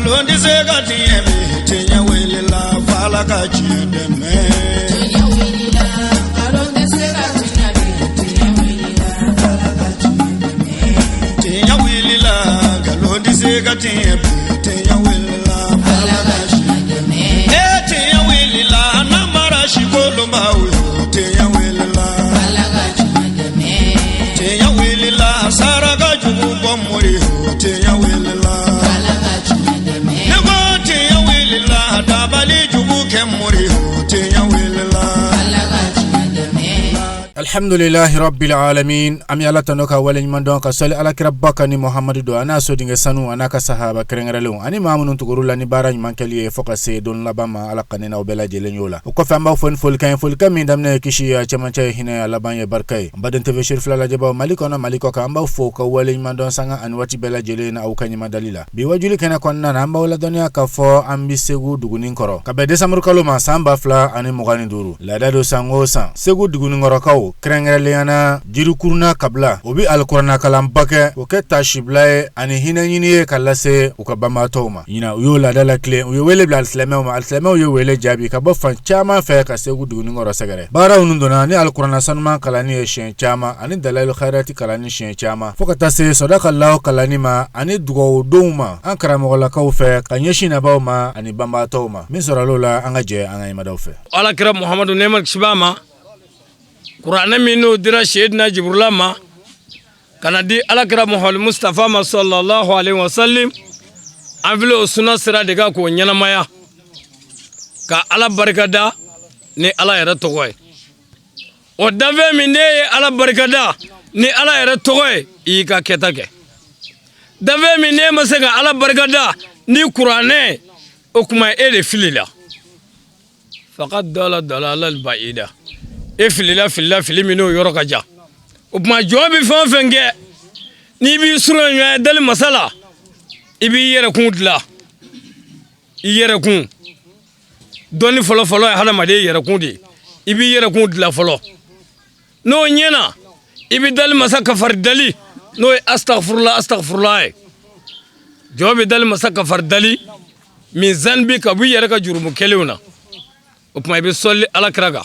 ngalon di se ga tieme tinya wele la fala ka chide me tinya wele la ngalon di se ga tinya wele la fala ka chide me tinya wele la ngalon di se ga tinya wele la fala ka chide me tinya wele la namara shikolo mawe tinya wele la fala ka chide me tinya wele la saraga jubu bomori tinya wele la alhamdulillahi rabbil alamin am yalla tanoka walen man don ka sali ala kirabaka ni muhammadu do ana so dinga sanu ana ka sahaba kerengrelo ani mamunun tugurula ni barany mankali e foka se don labama ala kanena o bela jelen yola ko famba fon fulkan min damne kishi ya chamancha hina ala banye barkay baden tv shir flala jaba maliko ka amba foka walen man don sanga an wati bela jelen au kanyima dalila bi wajuli kana konna amba wala donya ka fo ambi segu dugunin koro ka be desamur kaloma samba fla ani mugani duru la dado sango san segu dugunin koro kaw Krengreliana jirukurna kabla obi alqur'ana kalambake oketa shiblae ani hina nyini kalase ukabama toma ina uyola dala kle uyowele bla alslama uyowele jabi kabo fan chama fe ka segu duguni ngoro sagare bara unundona ni alqur'ana sanma kalani shen chama ani dalailu khairati kalani shen chama fokata se sadaka allah kalani ma ani dugo doma an karamo la ka fe kanyeshina bawma ani bamba toma min soralola angaje angai madawfe ala kira muhammadu neman shibama Qur'ana minu dira Sayyidina Jibril ma kana di alakira Muhammad Mustafa ma sallallahu alaihi wasallam avlo sunna sira daga ko nyanamaya ka ala barkada ni ala yara togoy o dave mi ne ala barkada ni ala yara togoy i ka ketake dave mi ne masega ala barkada ni Qur'ane o kuma ele filila faqad dalala al ba'ida efilila filimino yoro kaja upma jobi fanfenge ni bi suro nya dal masala ibi yere kun dla yere kun doni folo hala made yere kun di ibi yere kun dla folo no nyena ibi dal masaka fardali no astaghfirullah jobi dal masaka fardali min zanbi ka bu yere ka jurumu kelewna upma ibi solli ala kraga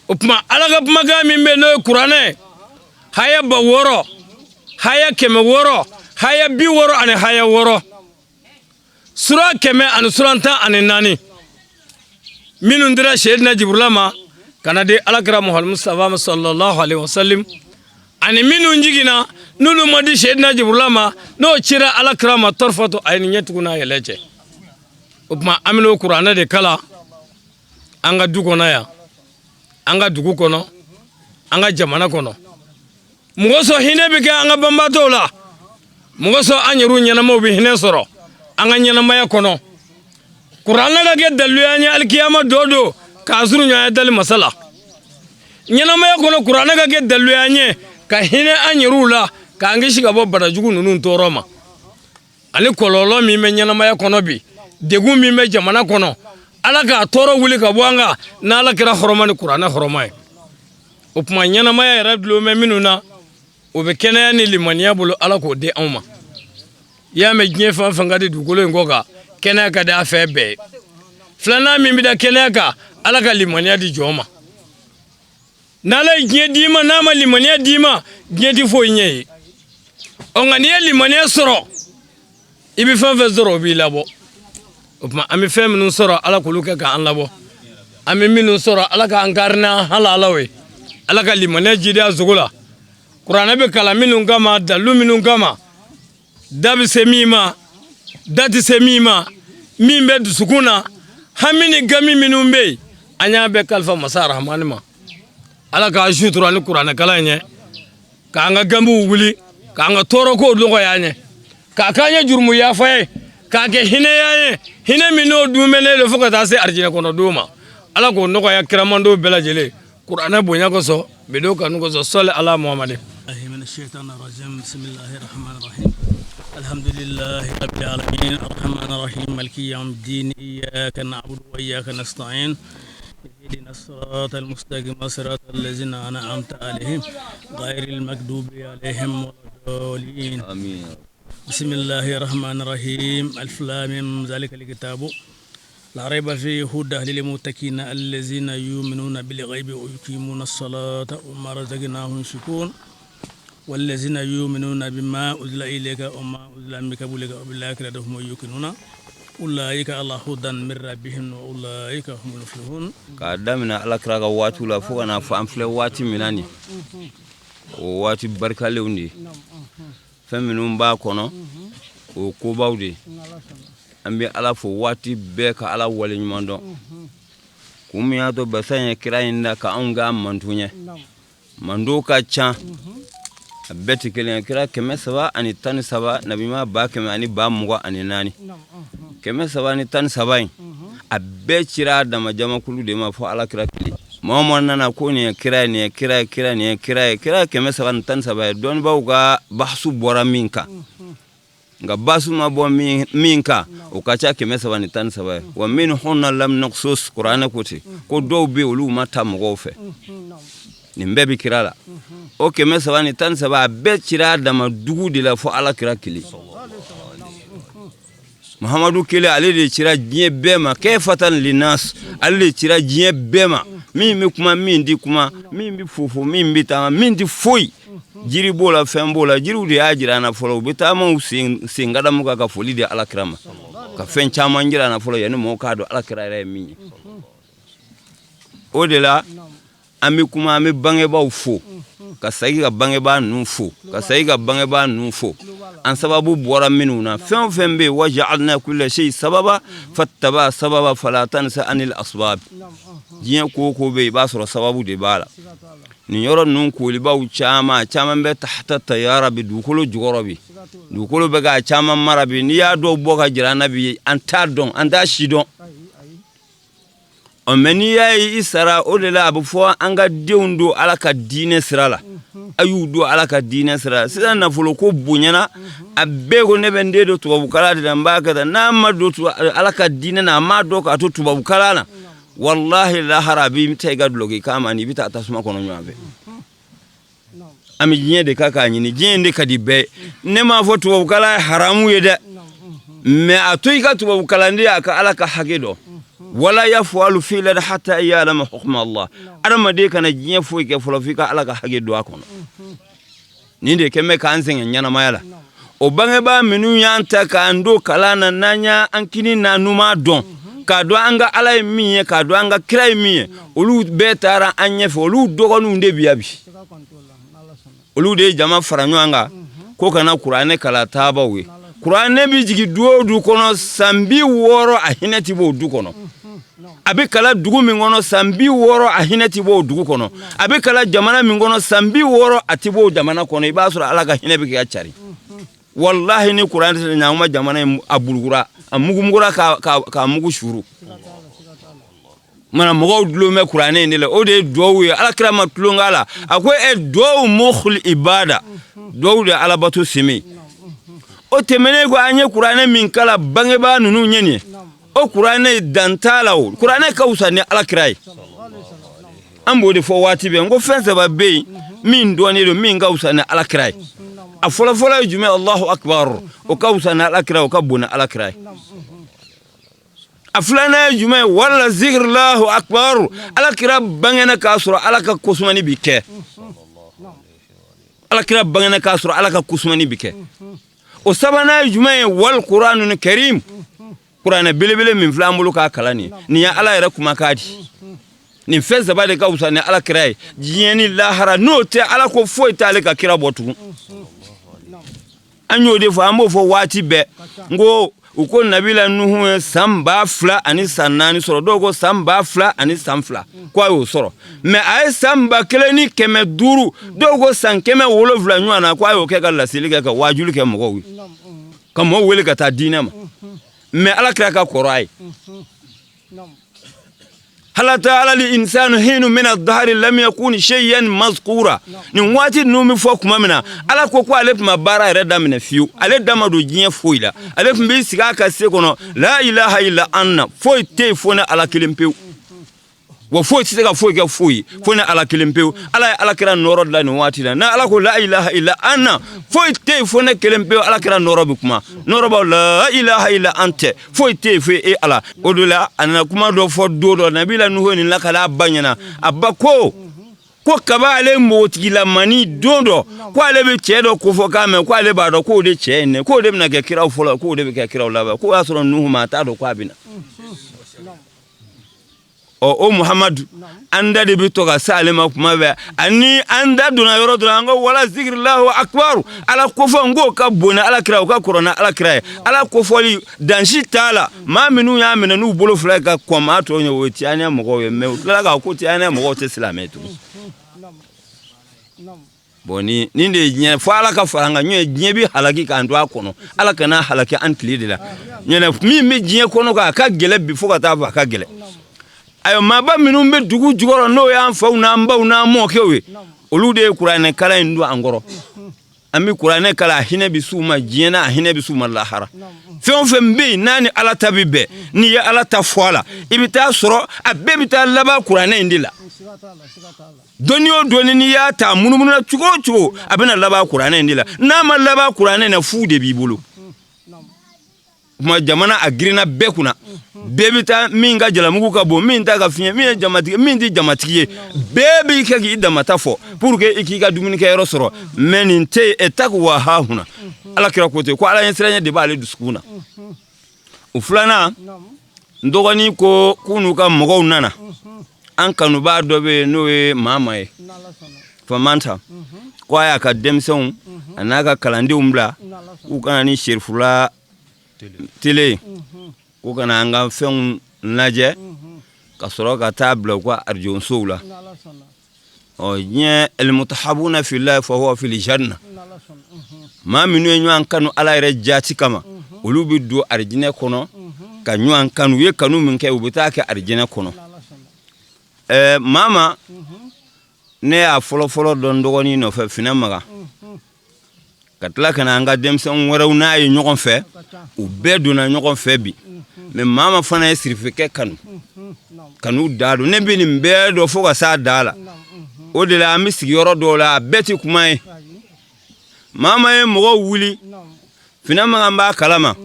upma alaga maga mimbe no Qur'ane haya ba woro haya keme woro haya bi woro ane haya woro sura keme an suranta ane nani minun dira Sayyidina Jibril ma kana de alakra Muhammad Mustafa sallallahu alaihi wasallam ane minun jigina nunu madi Sayyidina Jibril ma no chira alakra ma torfatu ayni nyetukuna yeleche upma amino Qur'ane de kala anga dugona ya anga dugu kono anga jamana kono mugoso hine bike anga bambato la mugoso anyeru nyanamo bi hine soro anga nyanama ya kono Qur'ana ga ge dalu anya alkiyama dodo ka zuru nya dal masala nyanama ya kono Qur'ana ga ge dalu anya ka hine anyeru la ka angi shiga bo bada jugu nunun toroma ali kololo mi me nyanama ya kono bi degu mi me jamana kono alaka toro wuli ka buanga na alakira horomani Qur'ana horomai upma nyana maya rablo me minuna obe kenaya ni limaniya bolo alako de awma ya me gnefa fangade dugolo ngoga kenaya ka da febe flana mi bida kenaya ka alaka limaniya di joma nala gne dima na ma limaniya dima gne di fo nyei ongani limaniya soro ibi fanfa zoro bi labo upma ami fem nun soro ala kuluka ka an labo ami minun soro ala ka ankarna halalawe ala ka limane jida zugula Qur'ana be kala minun gama dalu minun gama dabi semima dati semima mimbe dusukuna hamini gami minun be anya be kalfa masar rahmanima ala ka shutura ni Qur'ana kala nye ka anga gambu wuli ka anga toro ko dogo yanye ka kanya jurmu ya faye ka ke hine yaye hine mino dumene le foka ta se arjina kono duma ala ko no ya kiramando bela jele Qur'ana bonya ko so be do kanu ko so sole ala muhammad من الشيطان الرجيم بسم الله الرحمن الرحيم الحمد لله رب العالمين الرحمن الرحيم مالك يوم الدين إياك نعبد وإياك نستعين اهدنا الصراط المستقيم صراط الذين أنعمت عليهم غير المغضوب عليهم ولا الضالين آمين بسم الله الرحمن الرحيم ألف لام ذلك الكتاب لا ريب فيه هدى للمتقين الذين يؤمنون بالغيب ويقيمون الصلاة وما رزقناهم ينفقون والذين يؤمنون بما أنزل إليك وما أنزل من قبلك وبالآخرة هم يوقنون أولئك على هدى من ربهم وأولئك هم المفلحون. قدامنا على كراغا واتو لا فوقنا فأنفل واتي مناني واتي بركة لوني فمنهم باكونا وكوباودي أمي على فواتي بيك على ولي ماندو كومياتو بسانيا كراين كأونغا مانتونيا ماندو كاتشان beti kelen kira keme saba ani tani saba nabi ma ba keme ani ba mugo ani nani keme saba ani tani saba a be kira da majama kulu de ma fo ala kira kili momo nana ko ni kira keme saba ani tani saba don ba uga bahsu bora minka nga basu ma bo minka o kacha keme saba ani tani saba wa min hunna lam naqsus qur'ana koti ko do be ulu mata mugo fe ni mbebi kirala o keme saba ni tan saba be kira da madugu de la fo ala kira kili muhammadu kile ale de kira jiye bema kayfatan linas ale kira jiye bema mi kuma mi ndi kuma mi fufu mi mbita mi ndi foi jiri bola fembola jiru de ajira na folo bitama singada muka ka foli de ala kirama ka fen chama ngira na folo yani mo kado ala kira re mi o de la ami kuma ami bangeba ufo ka sayi ka bangeba nufo ka sayi ka bangeba nufo an sababu bora minuna fembe waja'alna kulla shay sababa fattaba sababa fala tansa anil asbab jiya ko be ba soro sababu de bala ni yoro nun ko liba u chama be tahta tayara bi dukolo jugorobi dukolo be ga chama marabi ni ya do boka jira nabi anta don anda shidon o meni yayi isara o de la abu fo anga deundo alaka dine sirala ayudo alaka dine sirala sida na folo ko bunyana abego nebe ndedo to bukala de mbaka da na mado to alaka dine na mado ka to bukala na wallahi la harabi mitega blogi kama ni bita atasuma kono nyabe ami jinye de kaka nyini jinye de kadibe ne ma fo to bukala haramu yede me atoika to bukala ndi aka alaka hagedo wala yafalu fi'lan hatta ya'lama hukm Allah adama de kana jinya fo ke folo fika alaka hage do akono ninde keme ka ansenga nyana mayala o bange ba minu yanta ka ando kalana nanya ankini na numa don ka do anga alay miye ka do anga kray miye olu betara anye fo olu dogonu nde biabi olu de jama faranyo anga ko kana qur'ane kala tabawe qur'ane bi jigi du kono sambi woro ahinati bo du kono abikala dugu mingono sambi woro ahinati bo dugu kono abikala jamana mingono sambi woro atibo jamana kono ibasura alaka hinebi ya chari wallahi ni qur'an se nyama jamana abulgura amugumgura ka mugu shuru mana mogo dlo me qur'ane ni le o de dowe alakra matlungala akwe e do mukhli ibada do de alabatu simi o temene go anye qur'ane min kala bangeba nunu nyeni o qur'ane dantala o qur'ane kausa ni alakrai ambo de fo wati be ngo fense ba be min doni do min kausa ni alakrai afola fola jume Allahu akbar o kausa ni alakrai o kabuna alakrai aflana jume wala zikrullahu akbar alakra bangena kasura alaka kusmani bike alakra bangena kasura alaka kusmani bike o sabana jume wal qur'anun karim qur'ana bilibile min flamulu ka kalani ni ya ala yara kuma kadi ni feza bade ka usane ala kirai jiyeni lahara note ala ko foi tale ka kira botu anyo de fo ambo fo wati be ngo uko nabila nuhu samba fla ani sanani soro dogo samba fla ani samfla kwa yo soro me ay samba keleni keme duru dogo san keme wolovla nywana kwa yo ke kala silika ka wajulu ke mo wi kamo wele ka ta dinama me ala kira ka korai halata ala li insanu hinu min ad-dahr lam yakun shay'an mazkura ni wati numi fo kuma mina ala ko ko ale ma bara reda mina fiu ale dama do jinya foila ale mbi sika ka se kono la ilaha illa anna foi te fona ala kilimpe wa foyi tɛ se ka foyi kɛ foyi fo ni ala kelen pewu ala ye alakira nɔrɔ dilan nin waati la na ala ko la ilaha illa anna foyi tɛ yen fo ne kelen pewu alakira nɔrɔ bɛ kuma nɔrɔ b'aw la ilaha illa ante foyi tɛ yen fo e ala o de la a nana kuma dɔ fɔ don dɔ nabila nuhu ni lakala a ba ɲɛna a ba ko kaba ale motigila mani don dɔ ko ale bɛ cɛ dɔ ko fɔ k'a mɛn ko ale b'a dɔn k'o de cɛ ye ne k'o de bɛna kɛ kiraw fɔlɔ k'o de bɛ kɛ kiraw laban k'o y'a sɔrɔ nuhu ma a t'a dɔn k'a bɛ na o Muhammadu an da de bɛ to ka se ale ma kuma bɛɛ ani an da donna yɔrɔ dɔ la an ko wala zikirilahu akbaru ala kofɔ n k'o ka bon ni alakira o ka kɔrɔ ni alakira ye ala kofɔli dansi t'a la maa minnu y'a minɛ n'u bolo fila ka kɔn maa tɔw ɲɛ o ye tiyaniya mɔgɔw ye mɛ u tilala k'a ko tiyaniya mɔgɔw tɛ silamɛ tugun bon ni de ye diɲɛ fo ala ka fara an kan ɲɔ diɲɛ bɛ halaki k'an to a kɔnɔ ala kana halaki an tile de la ɲɛnɛ min bɛ diɲɛ kɔnɔ k'a ka gɛlɛ bi fo ka taa fɔ a ka gɛlɛ ayo maaba minnu bɛ dugu jukɔrɔ n'o y'an faw n'an baw n'an mɔkɛw ye olu de ye kuranɛ kala in don an kɔrɔ an bɛ kuranɛ kala a hinɛ bɛ s'u ma diɲɛ na a hinɛ bɛ s'u ma lahara fɛn o fɛn bɛ yen n'a ni ala ta bɛ bɛn n'i ye ala ta fɔ a la i bɛ taa sɔrɔ a bɛɛ bɛ taa laban kuranɛ in de la dɔnni o dɔnni n'i y'a ta munumunu na cogo o cogo a bɛna laban kuranɛ in de la n'a ma laban kuranɛ in na fu de b'i bolo kuma jamana a girinna bɛɛ kunna bɛɛ bɛ taa min ka jalamugu ka bon min ta ka fiɲɛ min ye jamatigi min tɛ jamatigi ye bɛɛ b'i kɛ k'i damata fɔ pour que i k'i ka dumunikɛyɔrɔ sɔrɔ mais nin tɛ yen etaku wa hahuna alakira ko ten ko ala ɲɛ siranya de b'ale dusukun na o filanan n dɔgɔnin ko k'u n'u ka mɔgɔw nana an kanubaa dɔ bɛ yen n'o ye Mama ye Famanta ko a y'a ka denmisɛnw a n'a ka kalandenw bila k'u kana ni serifula tele ko kana an ka fɛnw lajɛ ka sɔrɔ ka taa bila u ka arjonsow la diɲɛ almutahabuna fillahi fa huwa fil janna maa minnu ye ɲɔgɔn kanu ala yɛrɛ jaati kama olu bɛ don arjinɛ kɔnɔ ka ɲɔgɔn kanu u ye kanu min kɛ u bɛ taa kɛ arjinɛ kɔnɔ Mama ne y'a fɔlɔfɔlɔ dɔn dɔgɔnin nɔfɛ Finɛ Maga ka tila ka na an ka denmisɛnw wɛrɛw n'a ye ɲɔgɔn fɛ u bɛɛ donna ɲɔgɔn fɛ bi mais Mama fana ye sirifikɛ kanu da don ne bɛ nin bɛɛ dɔ fo ka s'a da la o de la an bɛ sigiyɔrɔ dɔw la a bɛɛ tɛ kuma ye Mama ye mɔgɔw wuli Finɛ Maga b'a kalama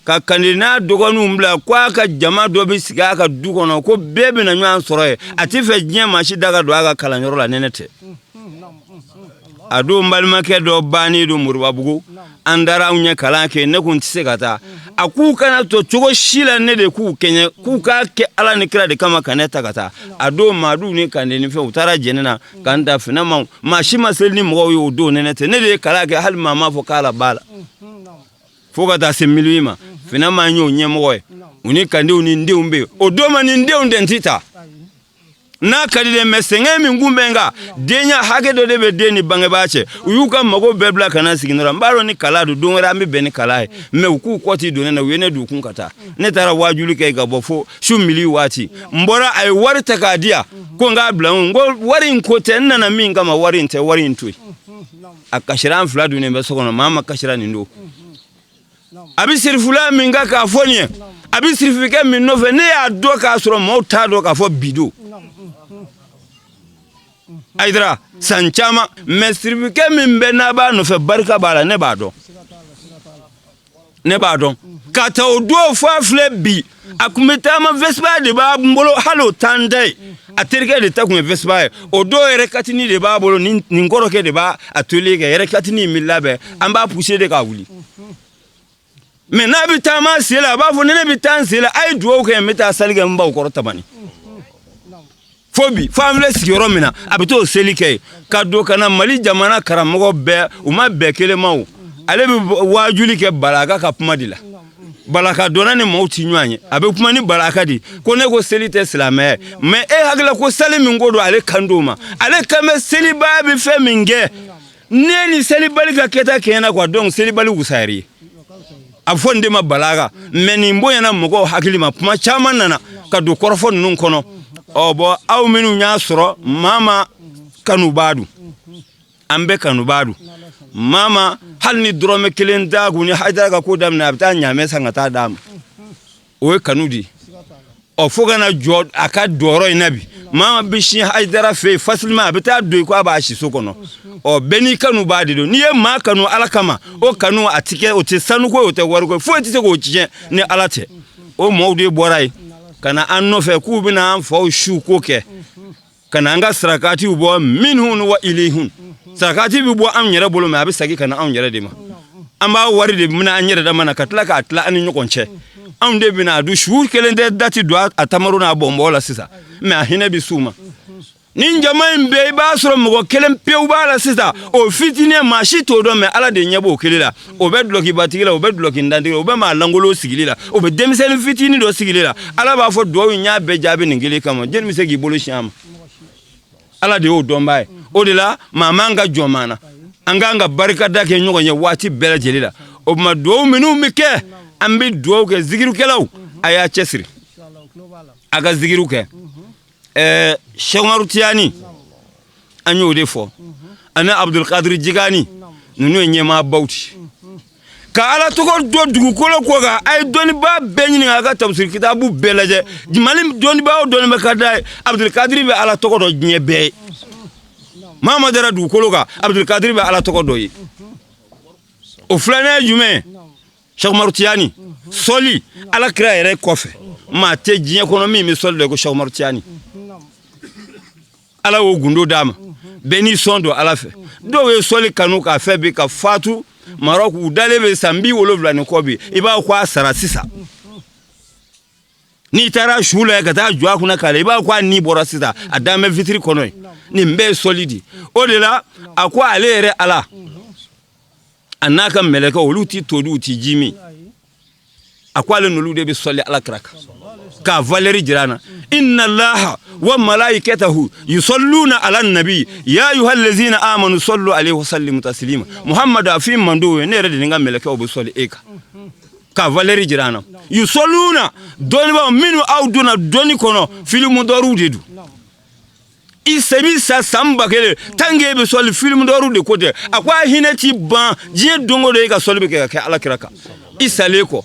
ka kandi n'a dɔgɔninw bila ko a ka jama dɔ bɛ sigi a ka du kɔnɔ ko bɛɛ bɛna ɲɔgɔn sɔrɔ ye a tɛ fɛ diɲɛ maa si da ka don a ka kalanyɔrɔ la nɛnɛ tɛ a don balimakɛ dɔ bannen don Moribabugu an dara anw ɲɛ kalan kɛ ne kun tɛ se ka taa a k'u kana to cogo si la ne de k'u kɛɲɛ k'u k'a kɛ ala ni kira de kama ka ne ta ka taa a don maadu ni kande ni fɛn u taara jɛnɛ na k'an da Finɛ ma maa si ma seli ni mɔgɔw ye o don nɛnɛ tɛ ne de ye kalan kɛ hali maa ma fɔ k'ala b'a la fo ka taa se milieu ma Finɛ ma y'o ɲɛmɔgɔ ye u ni kandenw ni denw bɛ yen o don ma ni denw den tɛ ta n'a ka di dɛ mais sɛgɛn min kun bɛ n kan denya hakɛ dɔ de bɛ den ni bangebaa cɛ u y'u ka mago bɛɛ bila ka na sigi nɔrɔ n b'a dɔn ni kala don don wɛrɛ an bɛ bɛn ni kala ye mais u k'u kɔti don ne na u ye ne don kun ka taa ne taara waajuli kɛ ka bɔ fo su mili waati n bɔra a ye wari ta k'a di yan ko n k'a bila n ko wari in ko tɛ n nana min kama wari in tɛ wari in to yen a kasira an fila donnen bɛ so kɔnɔ maa ma kasira nin don a bɛ sirifula min kan k'a fɔ nin ye a bɛ sirifikɛ min nɔfɛ ne y'a dɔn k'a sɔrɔ maaw t'a dɔn k'a fɔ bi don ayidara san caman mais sirifikɛ min bɛ n'a b'a nɔfɛ barika b'a la ne b'a dɔn ka taa o don fɔ a filɛ bi a kun bɛ taama Vespa de b'a bolo hali o t'an ta ye a terikɛ de ta kun ye Vespa ye o don yɛrɛ katini de b'a bolo nin kɔrɔkɛ de b'a atelier kɛ yɛrɛ katini min labɛn an b'a pousser de k'a wuli mais n'a bɛ taama sen la a b'a fɔ ni ne bɛ taa n sen la a ye dugawu kɛ n bɛ taa sali kɛ n baw kɔrɔ tabani fo bi fo an filɛ sigiyɔrɔ min na a bɛ t'o seli kɛ yen ka don ka na Mali jamana karamɔgɔ bɛɛ u ma bɛɛ kelen ma o ale bɛ waajuli kɛ Balaka ka kuma de la Balaka donna ni maaw ti ɲɔgɔn ye a bɛ kuma ni Balaka de ko ne ko seli tɛ silamɛya ye mais e hakilila ko seli min ko don ale kan d'o ma ale kan bɛ selibaa bɛ fɛn min kɛ ne ni selibali ka kɛta kɛɲɛna quoi donc selibali wusayɛri ye a fɔ n de ma Balaka mais nin bonyana mɔgɔw hakili ma kuma caman nana ka don kɔrɔfɔ ninnu kɔnɔ bon aw minnu y'a sɔrɔ Mama kanu b'a dun an bɛ kanu b'a dun Mama hali ni dɔrɔmɛ kelen t'a kun ni Hayidara ka ko daminɛ a bɛ taa ɲaamɛ san ka taa d'a ma o ye kanu de ye fo ka na jɔ a ka jɔyɔrɔ in na bi mama bishi haidara fe facilement beta do ko aba shi sokono o beni kanu ba de do ni e ma kanu alakama o kanu atike o te sanu ko o te war ko fo ti se ko chije ni alate o mawde boray kana anno fe ku bina an fo shu ko ke kana nga sarakati bo minhun wa ilihun sarakati bi bo am nyere bolo ma abi sagi kana am nyere de ma amba wari de mina an nyere da mana katla ka atla an nyokonche am de bina du shu kelen de dati do atamaru na bombo la sisa me ahina bi suma ninja mai mbe ba soro mo kelen peu ba la sisa o fitine ma shi to do me ala de nyabo kelila o be bloki batigila o be bloki ndandi o be ma langolo sigilila o be demisen fitini do sigilila ala ba fo do nya be jabe ngili kama jen mi segi bolo shama ala de o dombaye o de la mamanga jomana anganga barika dake nyoko nye wati bela jelila o ma do minu mike ambi do ke zigiru kelaw aya chesri aga zigiru ke Shawmaru Tiani anyo defo ana Abdul Qadir Jigani nunu nyema bauti ka ala to ko do dugu kolo ko ga ay doni ba benni nga tafsir kitabu belaje malim doni ba o doni be kada Abdul Qadir be ala to ko do nyebe mama dara dugu kolo ga Abdul Qadir be ala to ko do yi o flana jume Shawmaru Tiani soli ala kra yere kofe ma te jinya kono mi soli de ko Shawmaru Tiani ala wo gundo dama beni sondo ala fe do we soli kanu ka fe be ka fatu Maroc udale be sambi wolovla ni kobi iba kwa sara sisa ni tara shula ka ta jwa kuna kale iba kwa ni bora sisa adame vitri kono ni mbe solidi odela akwa alere ala anaka meleka oluti todu ti jimi akwa le nolude be soli ala kraka ka valeri jirana inna allaha wa malaikatahu yusalluna ala nabi ya ayyuhallazina amanu sallu alayhi wa sallimu taslima muhammadu afim mando ne rede nga meleke obo soli eka ka valeri jirana yusalluna doni ba minu auduna doni kono filimu doru dedu isebi sa samba kele tange be soli filimu doru de kote akwa hineti ban je dongo de ka soli be ka ala kiraka isaleko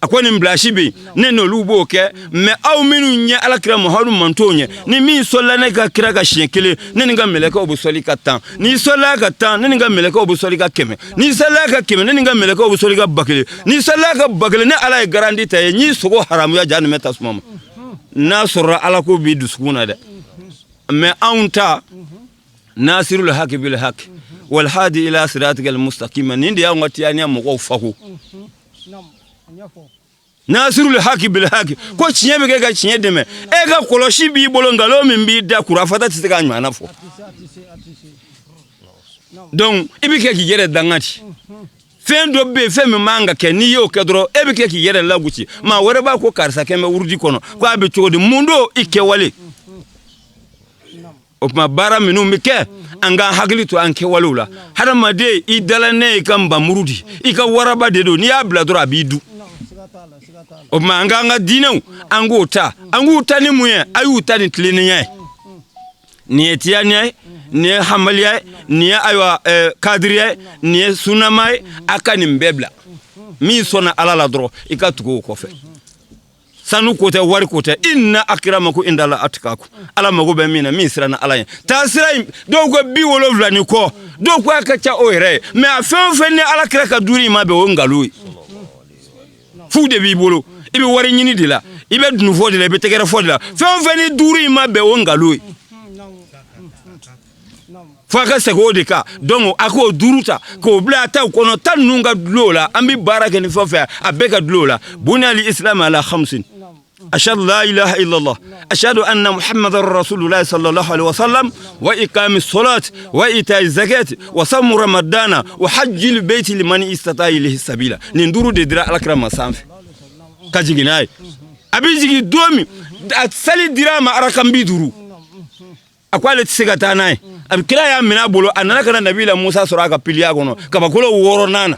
akwani mblashibi neno lubo ke me aw minu nya alakira muhammadu mantonye ni mi sola ne ka kira ka shenkele neni nga meleka obusoli ka tan ni sola ka tan neni nga meleka obusoli ka keme ni sola ka keme neni nga meleka obusoli ka bakele ni sola ka bakele ne ala e garandi tay ni sogo haramu ya janu meta sumama nasra ala ko bi duskuna de me aunta nasirul haqi bil haqi wal hadi ila siratikal mustaqim nindi ya ngati ya mo ko faku Nasirul haqi bil haqi ko chinyebe ke ga chinye deme e ga koloshi bi bolo ngalo mi bi da kurafata tisika nyana fo donc ibike ki yere dangati fendo be femi manga ke ni yo kedro ebike ki yere laguti ma wore ba ko karsa ke me urdi kono ko abe chodi mundo ike wale o ma bara minu mike anga hagli to anke walula hada made idalane kamba murudi ika waraba dedo ni abla dro abidu o ma anga dinaw anguta ni muye ayuta ni tliniye ni etianye ni hamaliye ni aywa kadriye ni sunamay akani mbebla mi sona alala dro ika tugo ko fe sanu kote wari kote inna akramaku indala atkaku ala mago be mina mi sirana ala tasira do ko bi wolo vlani ko do ko akacha oire me afen fenni ala kraka duri ma be wongalu fu de bi bolo ibe wari nyini dila ibe dunu fodi la be tegere fodi la fen fenni duri ma be wongalu faka sego de ka donc ako duruta ko bla ta ko no tan nunga lola ambi baraka ni fofa abeka lola bunali islam ala khamsin ashhadu la ilaha illa allah ashhadu anna muhammadar rasulullah sallallahu alaihi wasallam wa iqamis salat wa ita'iz zakat wa sawm ramadana wa hajjil bayti liman istata ilayhi sabila ni nduru de dira alakram sanfi kajiginai abijigi domi sali dira ma arakambi duru akwale tsigata nai abikira ya mina bolo anana kana nabila Musa suraka pilia gono kabakolo woro nana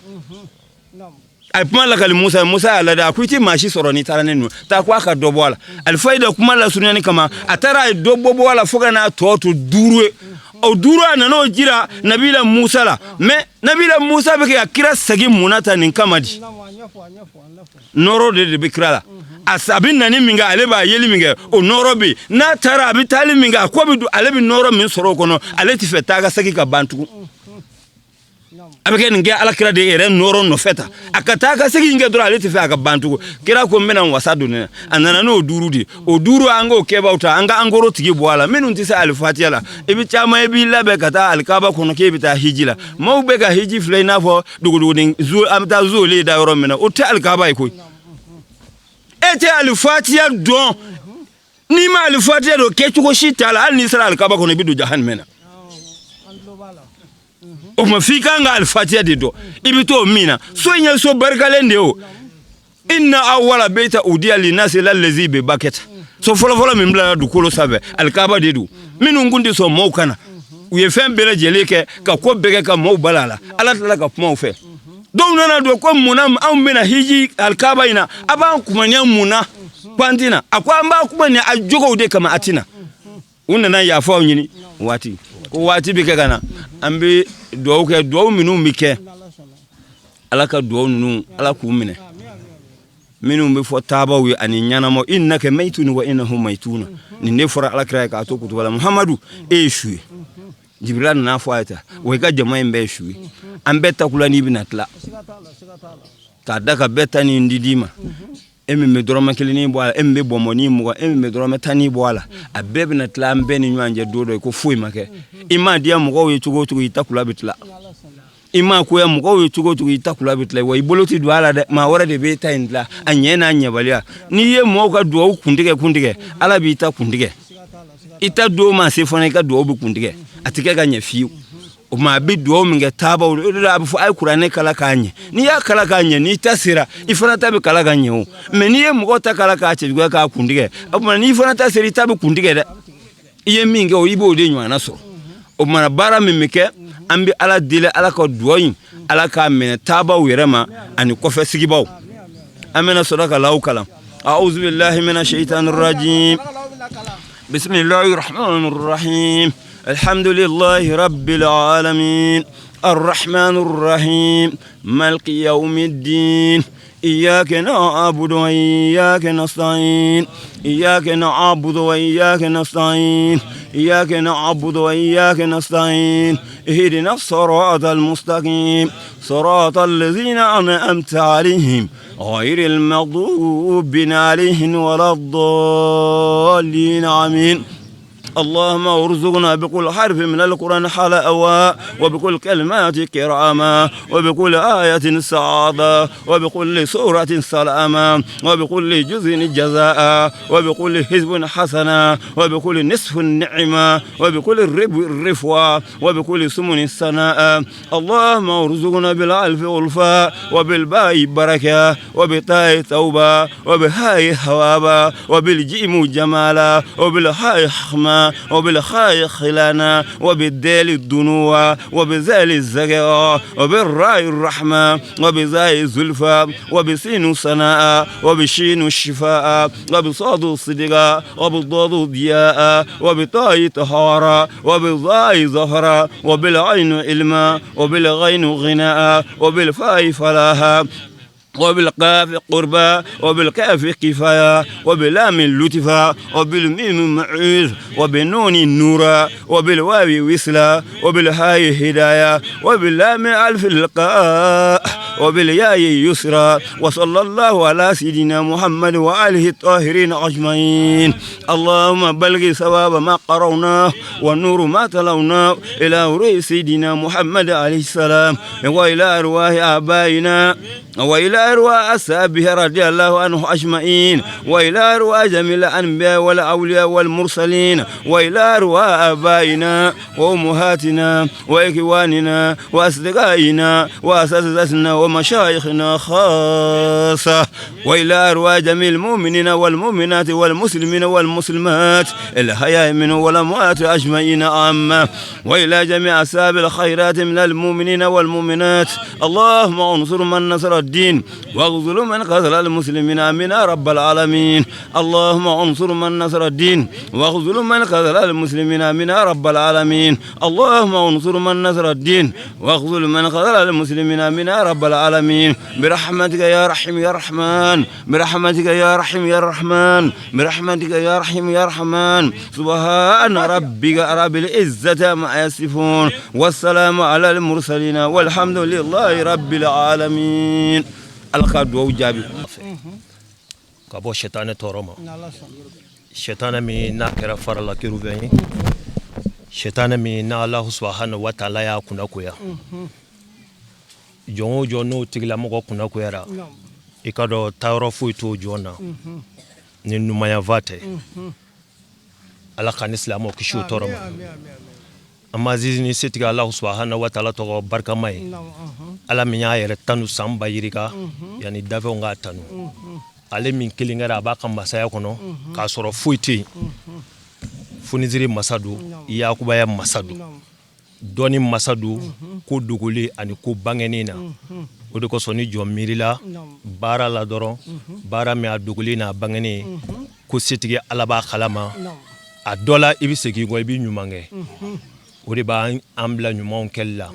aypuma la kali Musa ala da akuiti mashi soroni taranenu ta kwa ka dobwala alfaida kuma la sunani kama atara dobobo wala foga na toto durwe o duru anano jira nabila Musa la me nabila Musa beke akira sagi munata nin kamadi noro de bikira la asabi nani minga ale ba yeli minga o noro be na tara abi tali minga ko bi ale bi noro min soro kono ale ti feta ga saki ka bantu abeke nge alakira de ere noro no feta akata ga saki nge dura ale ti fe ga bantu kira ko mena wasadu ne anana no duru di o duru anga o keba uta anga angoro tigi boala menu ntisa alfatiya la ibi chama ibi labe kata alkaba kono ke bita hijila mo be ga hiji flay na fo dugu din zu amta zu le da yoro mena o ta alkaba ko ete alfatiya don ni ma alfatiya do ke chuko shitala al ni sala alkaba kono bidu jahannama o ma fika nga alfatiya de do ibito mina so nya so barkalende o inna awwala baita udiya linasi lallazi be baketa so folo min bla du kolo sabe alkaba de du minu ngundi so mokana uye fembele jeleke ka ko bege ka mo balala ala tala ka kuma fe don nana do ko munam am bena hiji alkaba ina aban kumanya muna kwantina akwa amba kumanya ajogo de kama atina unna na ya fa nyini wati ko wati bi kagana ambe do ke do minu mike alaka do nunu ala ku mine minu be fo taba wi ani nyana mo innaka maytun wa innahum maytuna ni ne fora alakra ka to kutu wala muhammadu eshu jibril na fo ayta we ka jama mbe eshu ambe takulani binatla ta daga betani ndidima emi me doroma kelini boala embe bomoni mugo emi me doroma tani boala abebe na tlambe ni nyanje dodo ko fuyi make ima dia mugo we tugo itakula bitla ima ko ya mugo we tugo itakula bitla wa iboloti duala de ma wora de beta indla anyena anyabalia ni ye mo ka do kundige ala bi ita kundige ita do ma se fona ka do bu kundige atike ga nya fiu o ma bi do minga taba o da bu ay qur'ane kala kanye ni ya kala kanye ni tasira ifana tabi kala kanye o me ni ye mugo ta kala ka che ka kundige o ma ni ifana tasiri tabi kundige da iye minga o ibo de nywana so o ma bara mimike ambi ala dile ala ko doyin ala ka mena taba wirema ani ko fe sigibaw amena sadaka law kalam a'udhu billahi minash shaitanir rajim bismillahir rahmanir rahim الحمد لله رب العالمين الرحمن الرحيم مالك يوم الدين إياك نعبد وإياك نستعين إياك نعبد وإياك نستعين إياك نعبد وإياك نستعين اهدنا الصراط المستقيم صراط الذين أنعمت عليهم غير المغضوب عليهم ولا الضالين آمين اللهم ارزقنا بكل حرف من القرآن حلاوة وبكل كلمات كرامة وبكل آية سعادة وبكل سورة سلامة وبكل جزء جزاء وبكل حزب حسنة وبكل نصف النعمة وبكل الرفوة وبكل سمن السناء اللهم ارزقنا بالألف والفاء وبالباء بركة وبالتاء توبة وبهاء ثوابا وبالجيم جمالا وبالحاء حكمة وبالخاء خلانا وبالدال الدنوة وبزال الزكاة وبالراء الرحمة وبزاي الزلفى وبسين الصناء وبشين الشفاء وبصاد الصدقاء وبالضاد الضياء وبطاء طهارة وبالضاء زهرة وبالعين علما وبالغين غناء وبالفاء فلاها وبالقاف قربا وبالكاف كفاية وباللام اللطفا وبالميم معيذ وبالنون النورا وبالواو وصلا وبالهاء هداية وباللام ألف اللقاء وبالياء يسرا وصلى الله على سيدنا محمد وآله الطاهرين أجمعين اللهم بلغ ثواب ما قرأناه والنور ما تلوناه إلى روح سيدنا محمد عليه السلام وإلى أرواح آبائنا وإلى أرواح أصحابه رضي الله عنه أجمعين وإلى أرواح جميع الأنبياء والأولياء والمرسلين وإلى أرواح آبائنا وأمهاتنا وإخواننا وأصدقائنا وأساتذتنا ومشايخنا خاصة وإلى أرواح جميع المؤمنين والمؤمنات والمسلمين والمسلمات الحياء منه والأموات أجمعين عامة وإلى جميع أصحاب الخيرات من المؤمنين والمؤمنات اللهم انصر من نصر الدين واغزل من قتل المسلمين آمين يا رب العالمين اللهم انصر من نصر الدين واغزل من قتل المسلمين آمين يا رب العالمين اللهم انصر من نصر الدين واغزل من قتل المسلمين آمين يا رب العالمين العالمين برحمتك يا رحيم يا رحمن برحمتك يا رحيم يا رحمن برحمتك يا رحيم يا رحمن سبحان ربك رب العزة ما يصفون والسلام على المرسلين والحمد لله رب العالمين القدوة جابي كابو شيطان تورما شيطان مي ناكرا فرلا كيروبين شيطان مي نا الله سبحانه وتعالى يا كنا كويا جونو جونو تيغلا مكو كنا كويا ikado tawro fuito jona ni numaya vate ala kan islamo kishu toroma amma zizi ni setiga allah subhanahu wa ta'ala to barka mai ala minya yere tanu samba yirika yani dave nga tanu ale min kilingara ba kan masaya kono ka soro fuiti funiziri masadu yakuba ya masadu doni masadu ko duguli ani ko bangenina o de ko soni jom mirila bara la doron bara mi aduguli na bangeni ko sitigi alaba khalama a dola ibisegi go ibi nyumange o de ba ambla nyumon kella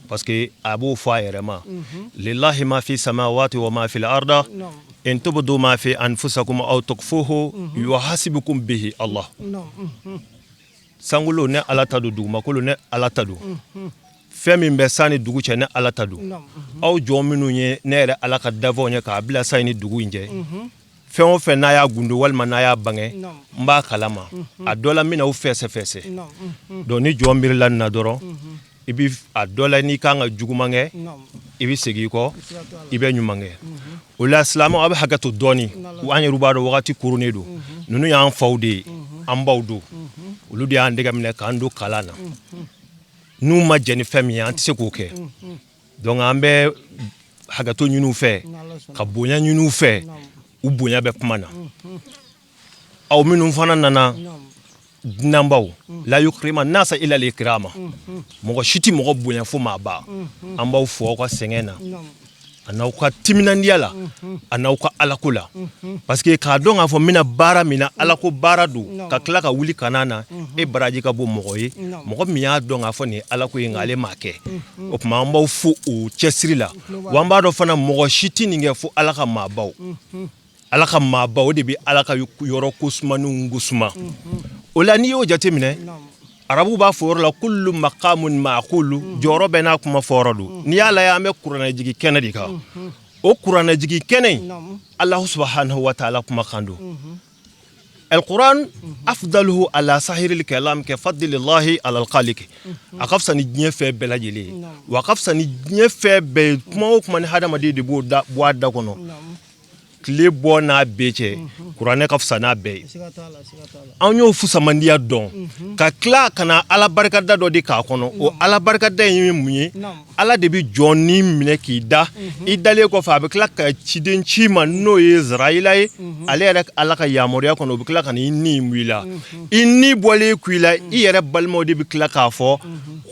parce que abu fayrema lillahi ma fi samawati wa ma fi al-arda in tubdu ma fi anfusakum aw tukfuhu yuhasibukum bihi Allah sangulo ne ala tadu duguma kolo ne ala tadu femi mbe sani dugu che ne ala tadu aw jo minu nye ne re ala ka davo nye ka bila sani dugu nje fe on fe na ya gundu walma na ya bange mba kalama adola mina u fese fese do ni jo mbir lan na doro ibi adola ni kanga jugumange ibi segi ko ibe nyumange ula islamu abe hagatu doni wanye rubado wakati kurunedo nunu ya fawde ambawdo uludi andega mine kandu kalana nu ma jeni femi anti ko ke donc ambe hagato nyunu fe ka bonya nyunu fe u bonya be kumana aw minum fana nana nambaw la yukrima nasa ila likrama mo shiti mo bonya fu ma ba ambaw fo ko sengena anauka timinandiala anauka alakula parce que ka donga fo mina bara mina alako bara du ka klaka wuli kanana e baraji ka bo mogoy mogo miya donga fo ni alako ngale make o kuma mbaw fu o chesrila wamba do fana mogo shiti ninge fu alaka mabaw de bi alaka yoro kusmanu ngusma olani yo jatemine arabu ba for la kullu maqamun ma'qulu joro bena kuma foradu ni ala ya me qur'ana jigi kenadi ka o qur'ana jigi kenay allah subhanahu wa ta'ala kuma khandu القرآن أفضله على ساهر الكلام كفضل الله على الخالق أقفص نجني في بلاجلي وأقفص نجني في بموك من هذا ما دي بواد دكونو kle bona beche kurane ka fsana be anyo fusa mandia don ka kla kana ala barka da do di ka kono o ala barka da yimi munye ala de bi joni mine ki da idale ko fa be kla ka chiden chima no israilai ale rek ala ka yamoria kono be kla kana inni mwila inni bole kuila iyere balmo de bi kla ka fo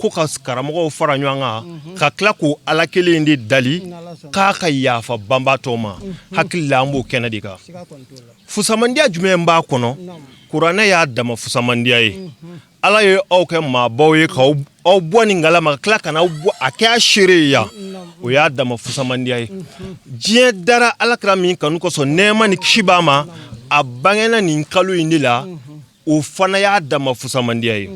ko ka karamo faranywanga ka kla ko ala kele ndi dali ka ka yafa bamba toma hakilla ambo kenadika fusamandia jume mba kono kurane ya dama fusamandia yi ala ye oke ma boye ka o boni ngala ma klaka na akya shiriya o ya dama fusamandia yi je dara ala krami kanu ko so nema ni kishibama abangena ni nkalu indila o fana ya dama fusamandia yi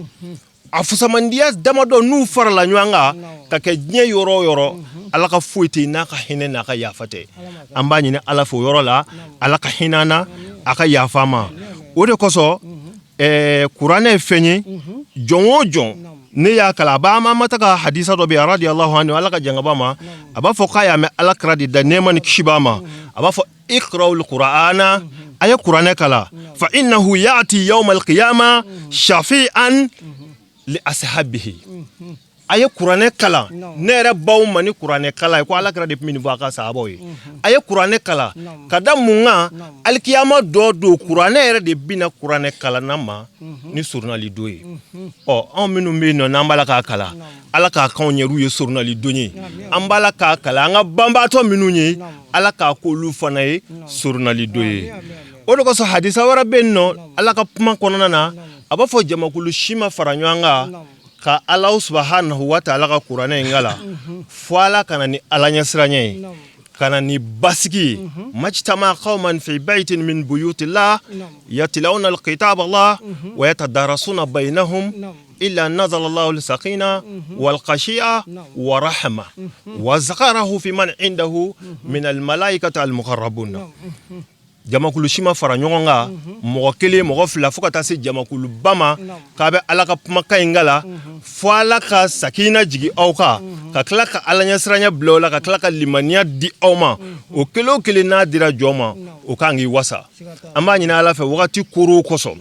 afusamandia dama do nu farala nywanga ka ke nye yoro ala ka fuiti na ka hine na ka yafate ambani ne ala fo yoro la ala ka hinana aka yafama o de koso qur'ane fenyi jongo ne ya kala ba ma mataka hadisa do bi radiyallahu anhu ala ka jangaba ma aba fo kaya me ala kradi da neman kishibama aba fo iqra'ul qur'ana ay qur'ane kala fa innahu ya'ti yawm al-qiyamah shafi'an li ashabihi aye qur'ane kala nere baw mani qur'ane kala ko ala kra de min vaka saboy aye qur'ane kala kada munga alkiyama do qur'ane ere de bina qur'ane kala nama ni surnali doyi o on minu nambala ka kala ala ka kanyeru ye surnali donyi ambala ka kala nga bamba to minu nyi ala ka ko lu fanaye surnali doyi o do ko so hadisa wara benno ala ka puma konana aba fo jamakulu shima faranywanga ka Allah subhanahu wa ta'ala ka kuranɛ ngala fo ala kana ni ala ɲɛsiranya kana ni basigi majtama qauman fi baytin min buyutillah yatlawna alkitab Allah wa yatadarasuna bainahum إلا نزل الله السكينة والخشية ورحمة وذكره في من عنده من الملائكة المقربون jamakulu shima fara ɲɔgɔn kan mɔgɔ kelen mɔgɔ fila fo ka taa se jamakulu ba ma k'a bɛ ala ka kumakan in la fo ala ka sakina jigi aw kan ka tila ka ala ɲɛsiranya bila aw la ka tila ka limaniya di aw ma o kelen o kelen n'a dira jɔn ma o kan k'i wasa an b'a ɲini ala fɛ wagati korow kosɔn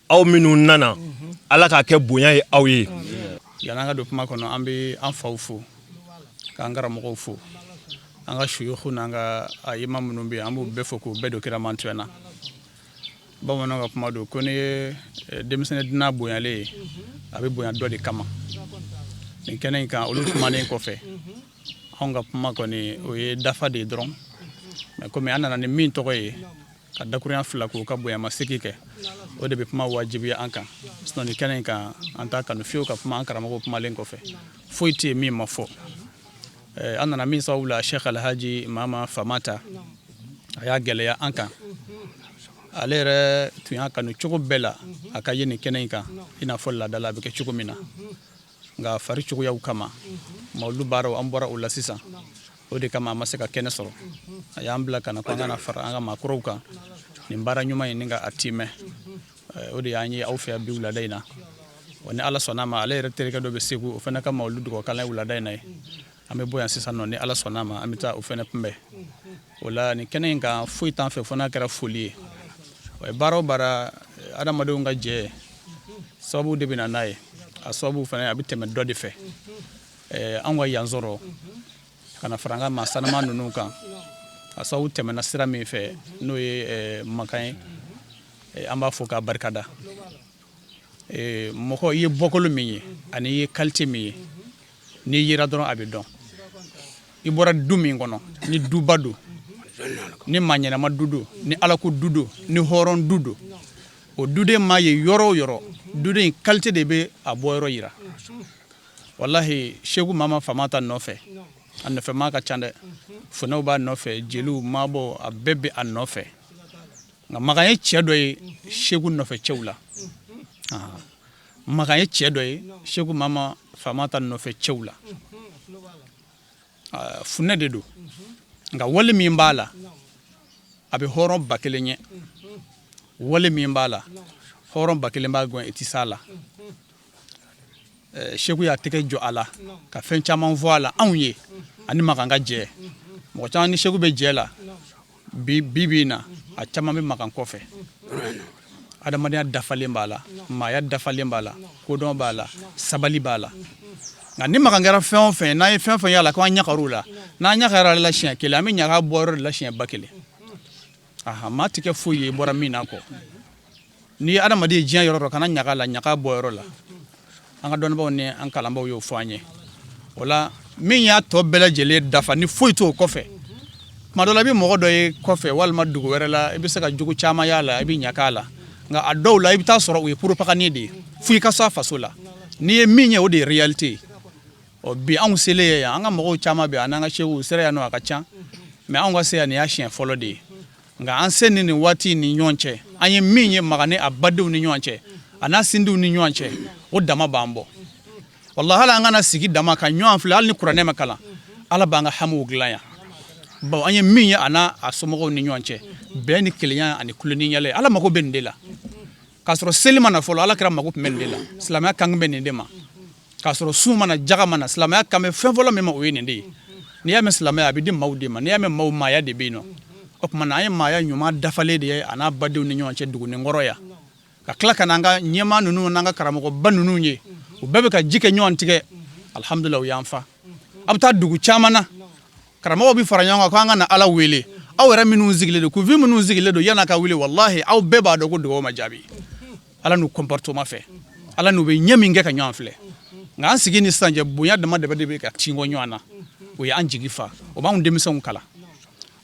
aw minnu nana ala k'a kɛ bonya ye aw ye yan'an ka don kuma kɔnɔ an bɛ an faw fo k'an karamɔgɔw fo an ka suyuxu n'an ka ayima minnu bɛ yen an b'u bɛɛ fo k'u bɛɛ don kira mantiɲɛ na bamananw ka kuma don ko ni ye denmisɛnnin dunan bonyalen ye a bɛ bonya dɔ de kama nin kɛnɛ in kan olu kumanen kɔfɛ anw ka kuma kɔni o ye dafa de ye dɔrɔn mɛ komi an nana ni min tɔgɔ ye ka dakurunya fila k'u ka bonyamasegin kɛ o de bɛ kuma wajibiya an kan sinon nin kɛnɛ in kan an t'a kanu fiyewu ka kuma an karamɔgɔw kumalen kɔfɛ foyi tɛ yen min ma fɔ an nana min sababu la Sheikh Alhaji Mama Famata a y'a gɛlɛya an kan ale yɛrɛ tun y'a kanu cogo bɛɛ la a ka ye nin kɛnɛ in kan i n'a fɔ laada la a bɛ kɛ cogo min na nka fari cogoyaw kama mawulu baaraw an bɔra o la sisan o de kama a ma se ka kɛnɛ sɔrɔ a y'an bila ka na ko an kana fara an ka maakɔrɔw kan nin baara ɲuman in ni ka a timɛ o de y'an ye aw fɛ yan bi wulada in na wa ni ala sɔnna ma ale yɛrɛ terikɛ dɔ bɛ Segu o fana ka mawulu dugawukalan ye wulada in na ye an bɛ bɔ yan sisan nɔ ni ala sɔnna ma an bɛ taa o fana kunbɛn o la nin kɛnɛ in kan foyi t'an fɛ fo n'a kɛra foli ye baara o baara adamadenw ka jɛ sababu de bɛ na n'a ye a sababu fana a bɛ tɛmɛ dɔ de fɛ an ka yan sɔrɔ ka na fara an ka maa sanuma ninnu kan a sababu tɛmɛna sira min fɛ n'o ye makan ye an b'a fɔ k'a barikada mɔgɔ i ye bɔkolo min ye ani i ye qualité min ye n'i yera dɔrɔn a bɛ dɔn i bɔra du min kɔnɔ ni duba don ni maa ɲɛnama du don ni alako du don ni hɔrɔn du don o duden maa ye yɔrɔ o yɔrɔ duden in qualité de bɛ a bɔ yɔrɔ yira walahi Sheikh Mama Famata nɔfɛ a nɔfɛmaa ka ca dɛ funɛw b'a nɔfɛ jeliw maabɔ a bɛɛ bɛ a nɔfɛ nka makan ye cɛ dɔ ye Sheikh nɔfɛ cɛw la makan ye cɛ dɔ ye Sheikh Mama Famata nɔfɛ cɛw la funɛ de don nka wale min b'a la a bɛ hɔrɔn ba kelen ɲɛ wale min b'a la hɔrɔn ba kelen b'a gɔn i tɛ s'a la Sheikh y'a tɛgɛ jɔ a la ka fɛn caman fɔ a la anw ye ani makan ka jɛ mɔgɔ caman ni Sheikh bɛ jɛ la bi in na a caman bɛ makan kɔfɛ adamadenya dafalen b'a la maaya dafalen b'a la kodɔn b'a la sabali b'a la nka ni makan kɛra fɛn o fɛn n'a ye fɛn o fɛn y'a la ko an ɲagar'o la n'an ɲagara ale la siɲɛ kelen an bɛ ɲaga bɔ yɔrɔ de la siɲɛ ba kelen maa tɛ kɛ foyi ye i bɔra min na kɔ n'i ye adamaden ye diɲɛ yɔrɔ dɔ kana ɲaga la ɲaga bɔ yɔrɔ la an ka dɔnnibaaw ni an kalanbaaw y'o fɔ an ye o la min y'a tɔ bɛɛ lajɛlen dafa ni foyi t'o kɔfɛ tuma dɔ la i bɛ mɔgɔ dɔ ye kɔfɛ walima dugu wɛrɛ la i bɛ se ka jogo caman y'a la i bɛ ɲa k'a la nka a dɔw la i bɛ taa sɔrɔ o ye propagande de ye fo i ka s'a faso la n'i ye min ye o de ye réalité ye bi anw selen ye yan an ka mɔgɔw caman bɛ yan n'an ka sew sera yan nɔ a ka ca mɛ anw ka se yan nin y'a siɲɛ fɔlɔ de ye nka an se ni nin waati ni ɲɔgɔn cɛ an ye min ye makan ni a badenw ni ɲɔgɔn cɛ a n'a sindiw ni ɲɔgɔn cɛ o dama b'an bɔ walahi hali an kana sigi dama ka ɲɔgɔn filɛ hali ni kuranɛ ma kalan ala b'an ka hamiw dilan yan bawo an ye min ye a n'a a somɔgɔw ni ɲɔgɔn cɛ bɛn ni kelenya ani kuloni ɲɛlɛ ala mago bɛ nin de la k'a sɔrɔ seli mana fɔlɔ ala kɛra mago tun bɛ nin de la silamɛya kan bɛ nin de ma k'a sɔrɔ sun mana jaga mana silamɛya kan bɛ fɛn fɔlɔ min ma o ye nin de ye n'i y'a mɛn silamɛya a bɛ di maaw de ma n'i y'a mɛn maaw maaya de bɛ yen nɔ o tuma na an ye maaya ɲuman dafalen de ye a n'a badenw ni ɲɔgɔn cɛ dugunin kɔrɔ yan ka tila ka n'an ka ɲɛmaa ninnu n'an ka karamɔgɔba ninnu ye u bɛɛ bɛ ka ji kɛ ɲɔgɔn tigɛ alhamdulilayi u y'an fa a bɛ taa dugu caman na karamɔgɔw bɛ fara ɲɔgɔn kan ko an ka na ala wele aw yɛrɛ minnu sigilen don kufi minnu sigilen don yan'a ka wele walahi aw bɛɛ b'a dɔn ko dugawu ma jaabi ala n'u comportement fɛ ala n'u bɛ ɲɛ min kɛ ka ɲɔgɔn filɛ nka an sigi ni sisan cɛ bonya dama de bɛ ka tin bɔ ɲɔgɔn na o ye an jigi fa o b'anw denmisɛnw kala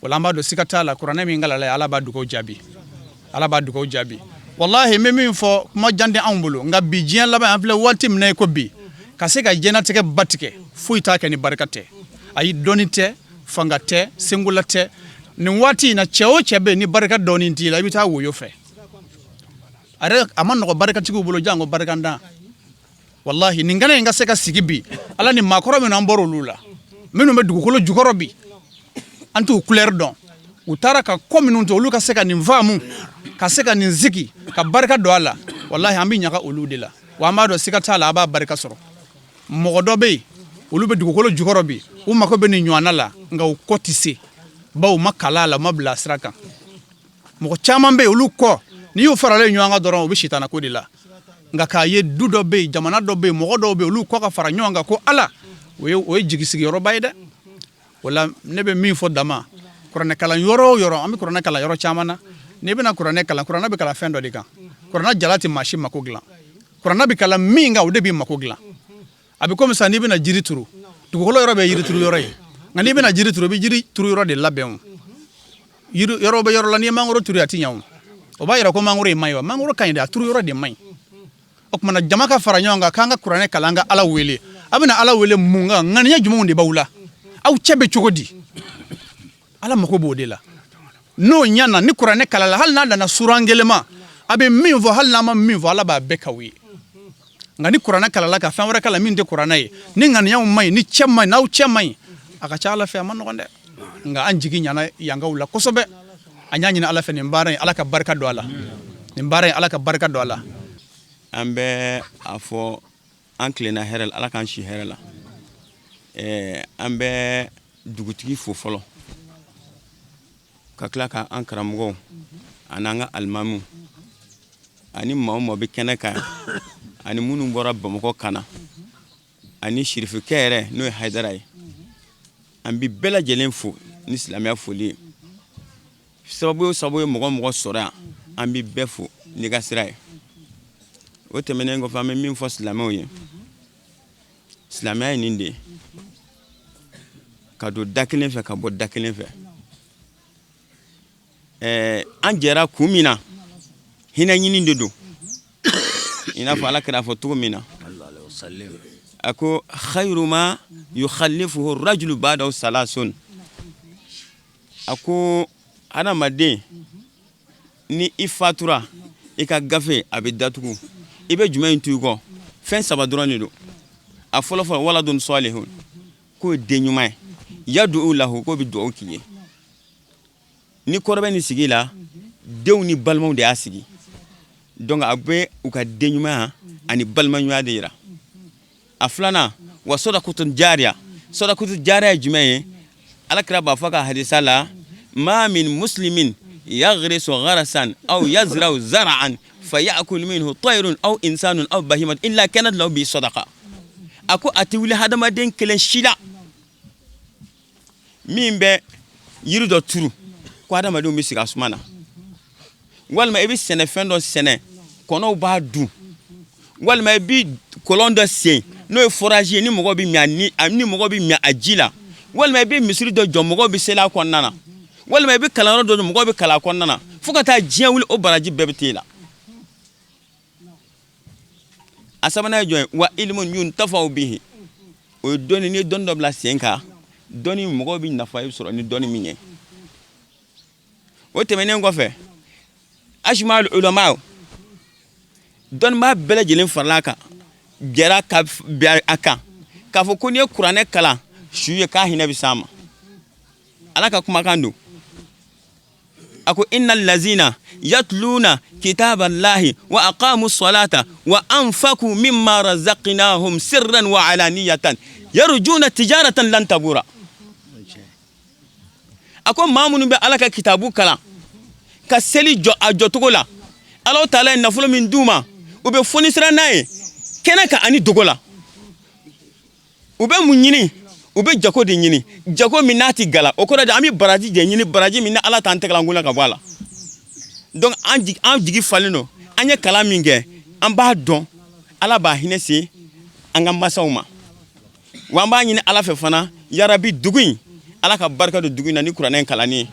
o la an b'a dɔn siga t'a la kuranɛ min kalala ala b'a dugawu jaabi ala b'a dugawu jaabi wallahi me min fo kuma jande an bolo nga bi jiyan laban an filɛ waati min na ko bi ka se ka jɛnatigɛ batigɛ foyi t'a kɛ ni barika tɛ ayi dɔnni tɛ fanga tɛ sengula tɛ nin waati na cɛ o cɛ bɛ ni barika dɔɔni t'i la i bɛ taa woyo fɛ a ma nɔgɔ barikatigiw bolo jango barikanda wallahi nin kana in ka se ka sigi bi ala ni maakɔrɔ min an bɔra olu la minnu bɛ dugukolo jukɔrɔ bi an t'u couleur dɔn u taara ka ko minnu to olu ka se ka nin faamu ka se ka nin zigi ka barika don a la wallahi an bɛ ɲaga olu de la wa an b'a dɔn siga t'a la a b'a barika sɔrɔ mɔgɔ dɔ bɛ yen olu bɛ dugukolo jukɔrɔ bi u mako bɛ nin ɲɔgɔnna la nka u kɔ tɛ se bawo u ma kala a la u ma bila sira kan mɔgɔ caman bɛ yen olu kɔ n'i y'u faralen ɲɔgɔn kan dɔrɔn u bɛ sitana ko de la nka k'a ye du dɔ bɛ yen jamana dɔ bɛ yen mɔgɔ dɔw bɛ yen olu kɔ ka fara ɲɔgɔn kan ko ala o ye jigisigiyɔrɔba ye dɛ o la ne bɛ min fɔ dama kuranɛkalan yɔrɔ o yɔrɔ an bɛ kuranɛ kalan yɔrɔ caman na n'i bɛna kuranɛ kalan kuranɛ bɛ kalan fɛn dɔ de kan kuranɛ jala tɛ maa si mako dilan kuranɛ bɛ kalan min kan o de b'i mako dilan a bɛ komi sisan n'i bɛna jiri turu dugukolo yɔrɔ bɛ yiri turu yɔrɔ ye nka n'i bɛna jiri turu i bɛ jiri turu yɔrɔ de labɛn o yɔrɔ bɛ yɔrɔ la n'i ye mangoro turu a tɛ ɲɛ o b'a yira ko mangoro ye man ye wa mangoro ka ɲi de a turu yɔrɔ de man ɲi o kumana jama ka fara ɲɔgɔn kan k'an ka kuranɛ kalan an ka ala wele a bɛna ala wele mun kan ŋaniya jumɛnw de b'aw la aw cɛ bɛ cogo di ala mako b'o de la n'o ɲana ni kuranɛ kalala hali n'a nana suran kelen ma a bɛ min fɔ hali n'a ma min fɔ ala b'a bɛɛ k'aw ye nka ni kuranɛ kalala ka fɛn wɛrɛ kala min tɛ kuranɛ ye ni ŋaniyaw man ɲi ni cɛ man ɲi n'aw cɛ man ɲi a ka ca ala fɛ a ma nɔgɔn dɛ nka an jigi ɲana yankaw la kosɛbɛ an y'a ɲini ala fɛ nin baara in ala ka barika don a la nin baara in ala ka barika don a la an bɛ a fɔ an tilenna hɛrɛ la ala k'an si hɛrɛ la an bɛ dugutigi fo fɔlɔ ka tila ka an karamɔgɔw ani an ka alimamuw ani maa o maa bɛ kɛnɛ kan ani minnu bɔra bamakɔ kana ani sirifikɛ yɛrɛ n'o ye hayidara ye an bɛ bɛɛ lajɛlen fo ni silamɛya foli ye sababu o sababu ye mɔgɔ mɔgɔ sɔrɔ yan an bɛ bɛɛ fo n'i ka sira ye o tɛmɛnen kɔfɛ an bɛ min fɔ silamɛw ye silamɛya ye nin de ye ka don da kelen fɛ ka bɔ da kelen fɛ an jɛra kun min na hinɛ ɲini de don i n'a fɔ ala kɛra fɔ cogo min na a ko khayru ma yukhalifuhu rajulu ba'dahu salasun a ko adamaden ni i fatura i ka gafe a bɛ datugu i bɛ jumɛn in to i kɔ fɛn saba dɔrɔn de don a fɔlɔfɔlɔ waladun salihun k'o ye den ɲuman ye yadu'u lahu k'o bɛ dugawu k'i ye ni kɔrɔ bɛ nin sigi la denw ni balimaw de y'a sigi donc a bɛ u ka den ɲumanya ani balimaɲumanya de yira a filanan wa sadaqatun jariya sadaqatun jariya ye jumɛn ye alakira b'a fɔ ka hadisa la ma min muslimin yaghrisu gharasan aw yazra'u zar'an fayakul minhu tayrun aw insanun aw bahimatun illa kanat lahu bi sadaqa ako ati wuli hadamaden kelen shila min bɛ yiri dɔ turu ko hadamadenw bɛ sigi a suma na walima i bɛ sɛnɛfɛn dɔ sɛnɛ kɔnɔw b'a dun walima i bɛ kɔlɔn dɔ sen n'o ye forage ye ni mɔgɔ bɛ min a ji la walima i bɛ misiri dɔ jɔ mɔgɔw bɛ seli a kɔnɔna na walima i bɛ kalanyɔrɔ dɔ jɔ mɔgɔw bɛ kalan a kɔnɔna na fo ka taa diɲɛ wuli o baraji bɛɛ bɛ t'e la a sabanan ye jɔn ye wa ilmun yuntafa'u bihi o ye dɔnni ni dɔnni dɔ bila sen kan dɔnni mɔgɔw bɛ nafa sɔrɔ ni dɔnni min ye o tɛmɛnen kɔfɛ ajmal ulama dɔnniba bɛɛ lajɛlen farala kan jɛra ka bɛn a kan k'a fɔ ko n'i ye kuranɛ kalan su ye k'a hinɛ bɛ s'a ma ala ka kumakan don a ko innal lazina yatluna kitaballahi wa aqamu salata wa anfaqu mimma razaqnahum sirran wa alaniyatan yarjuna tijaratan lan tabura a ko maa minnu bɛ ala ka kitabu kalan ka seli jɔ a jɔcogo la ala taala ye nafolo min d'u ma u bɛ foni sira n'a ye kɛnɛ kan ani dogo la u bɛ mun ɲini u bɛ jago de ɲini jago min n'a ti gala o kɔrɔ de an bɛ baraji de ɲini baraji min ni ala t'an tɛgɛlanko la ka bɔ a la donc an jigi falen don an ye kalan min kɛ an b'a dɔn ala b'a hinɛ se an ka masaw ma wa an b'a ɲini ala fɛ fana yarabi dugu in ala ka barika don dugu in na ni kuranɛ kalanni ye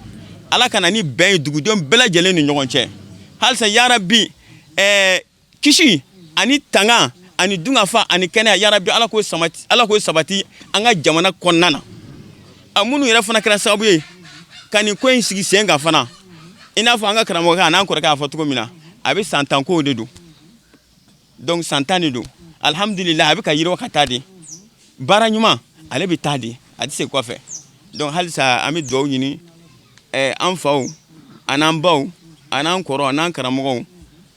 ala kana ni bɛn ye dugudenw bɛɛ lajɛlen ni ɲɔgɔn cɛ halisa yarabi kisi ani tanga ani dunga fa ani kɛnɛya ya Rabbi ala ko sabati an ka jamana kɔnɔna na a minnu yɛrɛ fana kɛra sababu ye ka nin ko in sigi sen kan fana i n'a fɔ an ka karamɔgɔ kan n'an kɔrɔkɛ y'a fɔ cogo min na a bɛ san 10 kow de don donc san 10 de don alhamdulillah a bɛ ka yiriwa ka taa de baara ɲuman ale bɛ taa de a tɛ se kɔfɛ donc halisa an bɛ dugawu ɲini an faw an'an baw an'an kɔrɔ an'an karamɔgɔw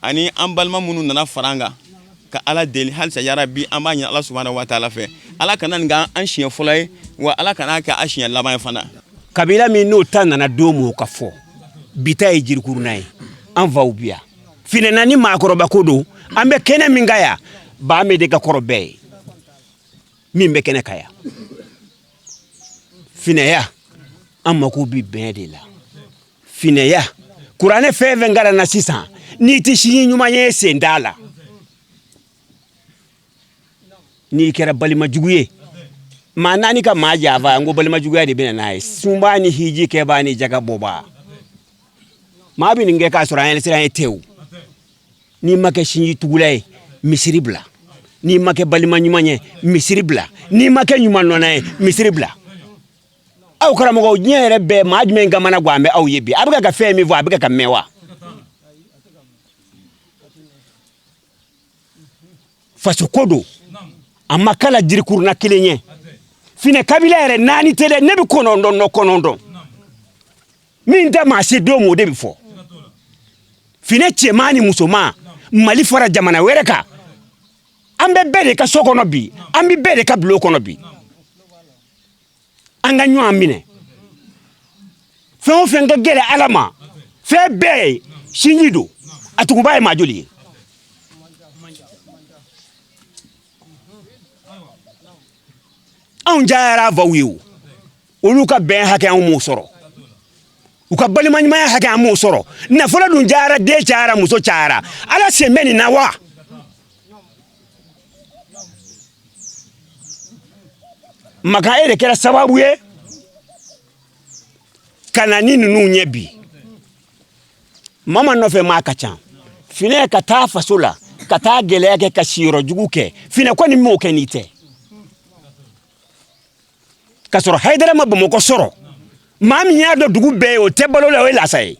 ani an balima minnu nana fara an kan ka ala deli halisa ya Rabbi an b'a ɲini ala subhanahu wa ta'ala fɛ ala kana nin k'an siɲɛ fɔlɔ ye wa ala kana kɛ a siɲɛ laban ye fana kabila min n'o ta nana don mo ka fɔ bita ye jirikuruna ye an faw biya finɛna ni maakɔrɔba ko don an bɛ kɛnɛ min ka ya ba me de ka kɔrɔ bɛɛ ye min bɛ kɛnɛ ka ya finɛya an mako bi bɛn de la finɛya kuranɛ fɛn fɛn gara na sisan n'i tɛ sini ɲuman ye sen t'a la n'i kɛra balimajugu ye maa naani ka maa jafa n ko balimajuguya de bɛ na n'a ye sunba ni hiji kɛba ni jaga bɔba maa bɛ nin kɛ k'a sɔrɔ an yɛrɛ siran ye tewu n'i ma kɛ sinji tugula ye misiri bila n'i ma kɛ balima ɲuman ye misiri bila n'i ma kɛ ɲuman nɔna ye misiri bila aw karamɔgɔw diɲɛ yɛrɛ bɛɛ maa jumɛn ka mana gan bɛ aw ye bi a bɛ ka fɛn min fɔ a bɛ ka mɛn wa faso ko don a ma kala jirikuruna kelen ye finɛ kabila yɛrɛ naani tɛ dɛ ne bɛ kɔnɔntɔn min tɛ maa se don o de bɛ fɔ finɛ cɛman ni musoman Mali fara jamana wɛrɛ kan an bɛ bɛɛ de ka so kɔnɔ bi an bɛ bɛɛ de ka bulon kɔnɔ bi an ka ɲɔgɔn minɛ fɛn o fɛn ka gɛlɛ ala ma fɛn bɛɛ ye sinji don a tuguba ye maa joli ye anw jayara faw ye o olu ka bɛn hakɛ an m'o sɔrɔ u ka balimaɲumanya hakɛ an m'o sɔrɔ nafolo dun jayara den cayara muso cayara ala sen bɛ nin na wa maka e de kɛra sababu ye ka na ni ninnu ɲɛ bi mama nɔfɛ maa ka ca finɛ ka taa faso la ka taa gɛlɛya kɛ ka siyɔrɔ jugu kɛ finɛ kɔni m'o kɛ n'i tɛ ka sɔrɔ Haidara ma Bamakɔ sɔrɔ maa min y'a dɔn dugu bɛɛ ye o tɛ balo la o ye lasa ye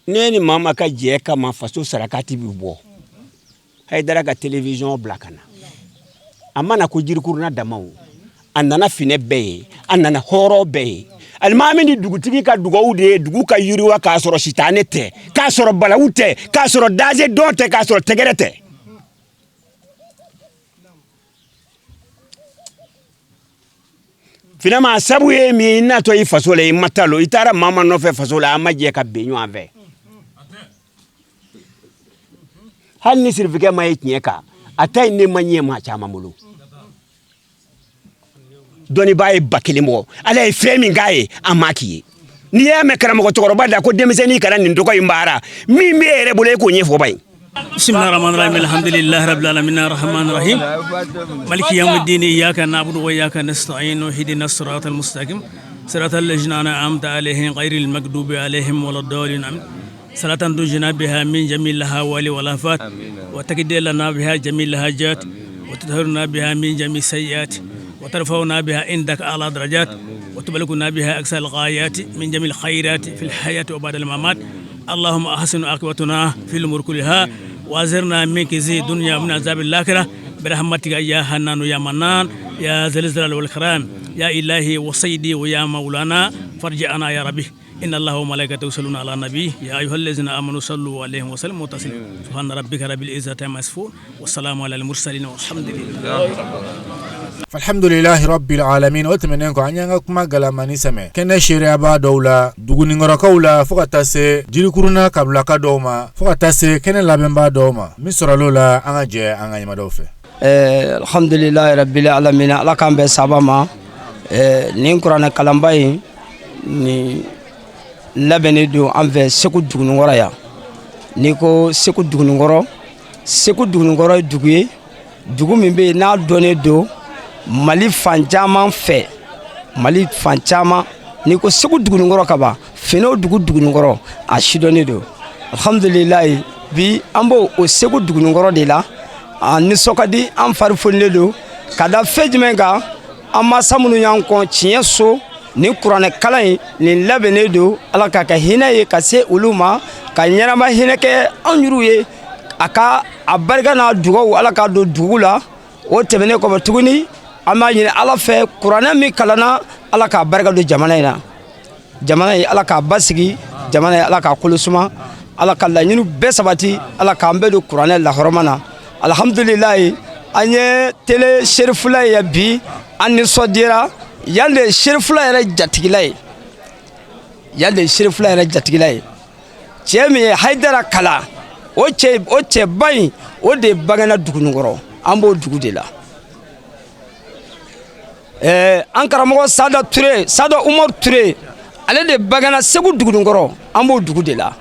ne ni mama ka jɛ kama faso sarakati bi bɔ Haidara ka télévision bila kana a mana ko jirikuruna damaw a nana finɛ bɛɛ ye a nana hɔrɔn bɛɛ ye alimami ni dugutigi ka dugawu de ye dugu ka yiriwa k'a sɔrɔ sitanɛ tɛ k'a sɔrɔ balawu tɛ k'a sɔrɔ daze dɔn tɛ k'a sɔrɔ tɛgɛrɛ tɛ finalement sabu ye min natɔ i faso la i ma talo i taara mama nɔfɛ faso la an ma jɛ ka bɛn ɲɔgɔn fɛ hali ni sirifikɛ ma ye tiɲɛ kan a ta in ne ma ɲɛ maa caman bolo dɔnnibaa ye ba kelen bɔ ala ye fɛn min k'a ye an m'a k'i ye n'i y'a mɛn karamɔgɔ cɛkɔrɔba da ko denmisɛnnin kana nin tɔgɔ in baara min bɛ e yɛrɛ bolo e k'o ɲɛfɔ ba ye Bismillahirrahmanirrahim. Alhamdulillahi rabbil alamin arrahmanir rahim. Maliki yawmiddin iyyaka na'budu wa iyyaka nasta'in ihdinas siratal mustaqim. Siratal ladzina an'amta 'alaihim ghairil maghdubi 'alaihim waladdallin. Salatan tujina biha min jamil hawali wal afat wa takdilana biha jamil hajat wa tudhirna biha min jamil sayyiat wa tarfa'una biha indaka ala darajat wa tuballighuna biha aksal ghayat min jamil khairat fil hayati wa ba'da al mamat. اللهم أحسن عاقبتنا في الأمور كلها وأجرنا من خزي الدنيا ومن عذاب الآخرة برحمتك يا حنان يا منان يا ذا الجلال والإكرام يا إلهي وسيدي ويا مولانا فرجعنا يا ربي إن الله وملائكته يصلون على النبي يا أيها الذين آمنوا صلوا عليه وسلموا تسليما سبحان ربك رب العزة عما يصفون والسلام على المرسلين والحمد لله Alhamdulillahi rabbil alamin o tɛmɛnen kɔ an y'an ka kuma galamani sɛmɛ kɛnɛ seereyaba dɔw la dugunikɔrɔkaw la fo ka taa se jirikuruna kabilaka dɔw ma fo ka taa se kɛnɛ labɛnba dɔw ma min sɔrɔl'o la an ka jɛ an ka ɲɛmadaw fɛ alhamdulillahi rabbil alamin ala k'an bɛn saba ma nin kuranɛ kalanba in ni labɛnnen don an fɛ Segu dugunikɔrɔ yan n'i ko Segu dugunikɔrɔ ye dugu ye dugu min bɛ yen n'a dɔnnen don Mali fan caman fɛ Mali fan caman n'i ko Segu Dugunikɔrɔ ka ban Fɛnɛw dugu Dugunikɔrɔ a sidɔnnen don alhamdulilayi bi an b'o o Segu Dugunikɔrɔ de la a nisɔn ka di an fari fonilen don ka da fɛn jumɛn kan an mansa minnu y'an kɔn tiɲɛ so nin kuranɛ kalan in nin labɛnnen don Ala k'a kɛ hinɛ ye ka se olu ma ka ɲɛnama hinɛ kɛ anw yɛrɛw ye a ka a barika n'a dugawu Ala k'a don dugu la o tɛmɛnen kɔfɛ tuguni an b'a ɲini Ala fɛ kuranɛ min kalanna Ala k'a barika don jamana in na jamana in Ala k'a basigi jamana in Ala k'a kolo suma Ala ka laɲiniw bɛɛ sabati Ala k'an bɛɛ don kuranɛ lahɔrɔma na alhamdulilayi an ye tele serifula ye bi an nisɔndiyara yan de serifula yɛrɛ jatigila ye yan de serifula yɛrɛ jatigila ye cɛ min ye Hayidara Kala o cɛba in o de bangena Dugunikɔrɔ an b'o dugu de la an karamɔgɔ Sada Umaru Ture ale de bangena Segu Dugunikɔrɔ an b'o dugu de la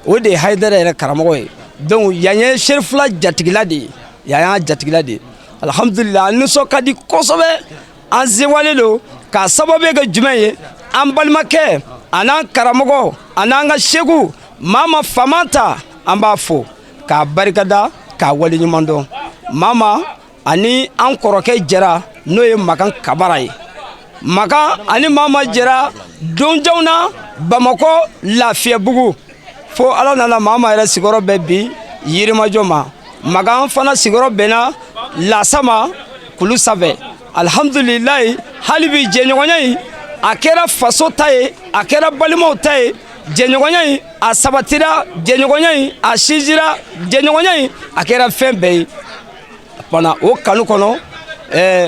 o de ye Hayidara yɛrɛ karamɔgɔ ye donc yan ye serifula jatigila de ye yan y'a jatigila de ye alhamdulilayi an nisɔn ka di kosɛbɛ an sewalen don k'a sababu kɛ jumɛn ye an balimakɛ a n'an karamɔgɔ a n'an ka segu Mama Famanta an b'a fo k'a barikada k'a waleɲuman dɔn Mama ani an kɔrɔkɛ Jara n'o ye Makan Kabara ye Makan ani Mama Jara donjanw na Bamakɔ Lafiyabugu fo Ala nana Mama yɛrɛ sigiyɔrɔ bɛ bi Yirimajɔ ma Makan fana sigiyɔrɔ bɛnna Lasama kulu sanfɛ alhamdulilayi hali bi jɛɲɔgɔnya in a kɛra faso ta ye a kɛra balimaw ta ye jɛɲɔgɔnya in a sabatira jɛɲɔgɔnya in a sinzira jɛɲɔgɔnya in a kɛra fɛn bɛɛ ye fana o kanu kɔnɔ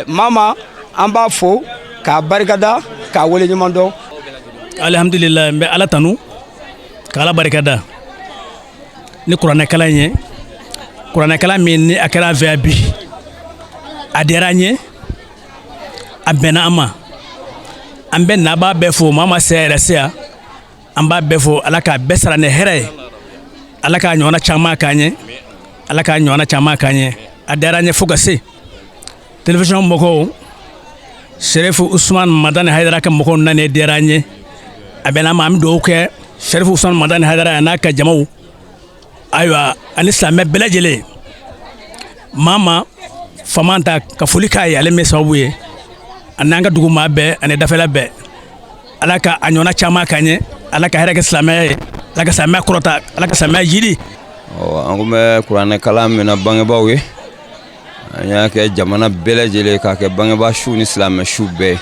Mama an b'a fo k'a barikada k'a waleɲuman dɔn alhamdulilayi n bɛ Ala tanu k'Ala barikada ni kuranɛkalan ye kuranɛkalan min ni a kɛra an fɛ yan bi a diyara an ye a bɛnna an ma an bɛ na b'a bɛɛ fo Mama se yɛrɛ se yan an b'a bɛɛ fo Ala k'a bɛɛ sara ni hɛrɛ ye Ala k'a ɲɔgɔnna caman k'an ye Ala k'a ɲɔgɔnna caman k'an ye a diyara an ye fo ka se télévision mɔgɔw Sherifu Usman Madani Hayidara ka mɔgɔw nani diyara an ye a bɛnna an ma an bɛ dugawu kɛ Sherifu Usman Madani Hayidara a n'a ka jamaw ayiwa ani silamɛ bɛɛ lajɛlen Mama Famanta ka foli k'a ye ale min sababu ye a n'an ka dugu maa bɛɛ ani dafɛla bɛɛ Ala ka a ɲɔgɔnna caman k'an ye Ala ka hɛrɛ kɛ silamɛya ye Ala ka silamɛya kɔrɔta Ala ka silamɛya jiri an kun bɛ kuranɛ kalan min na bangebaaw ye an y'a kɛ jamana bɛɛ lajɛlen k'a kɛ bangebaa su ni silamɛ su bɛɛ ye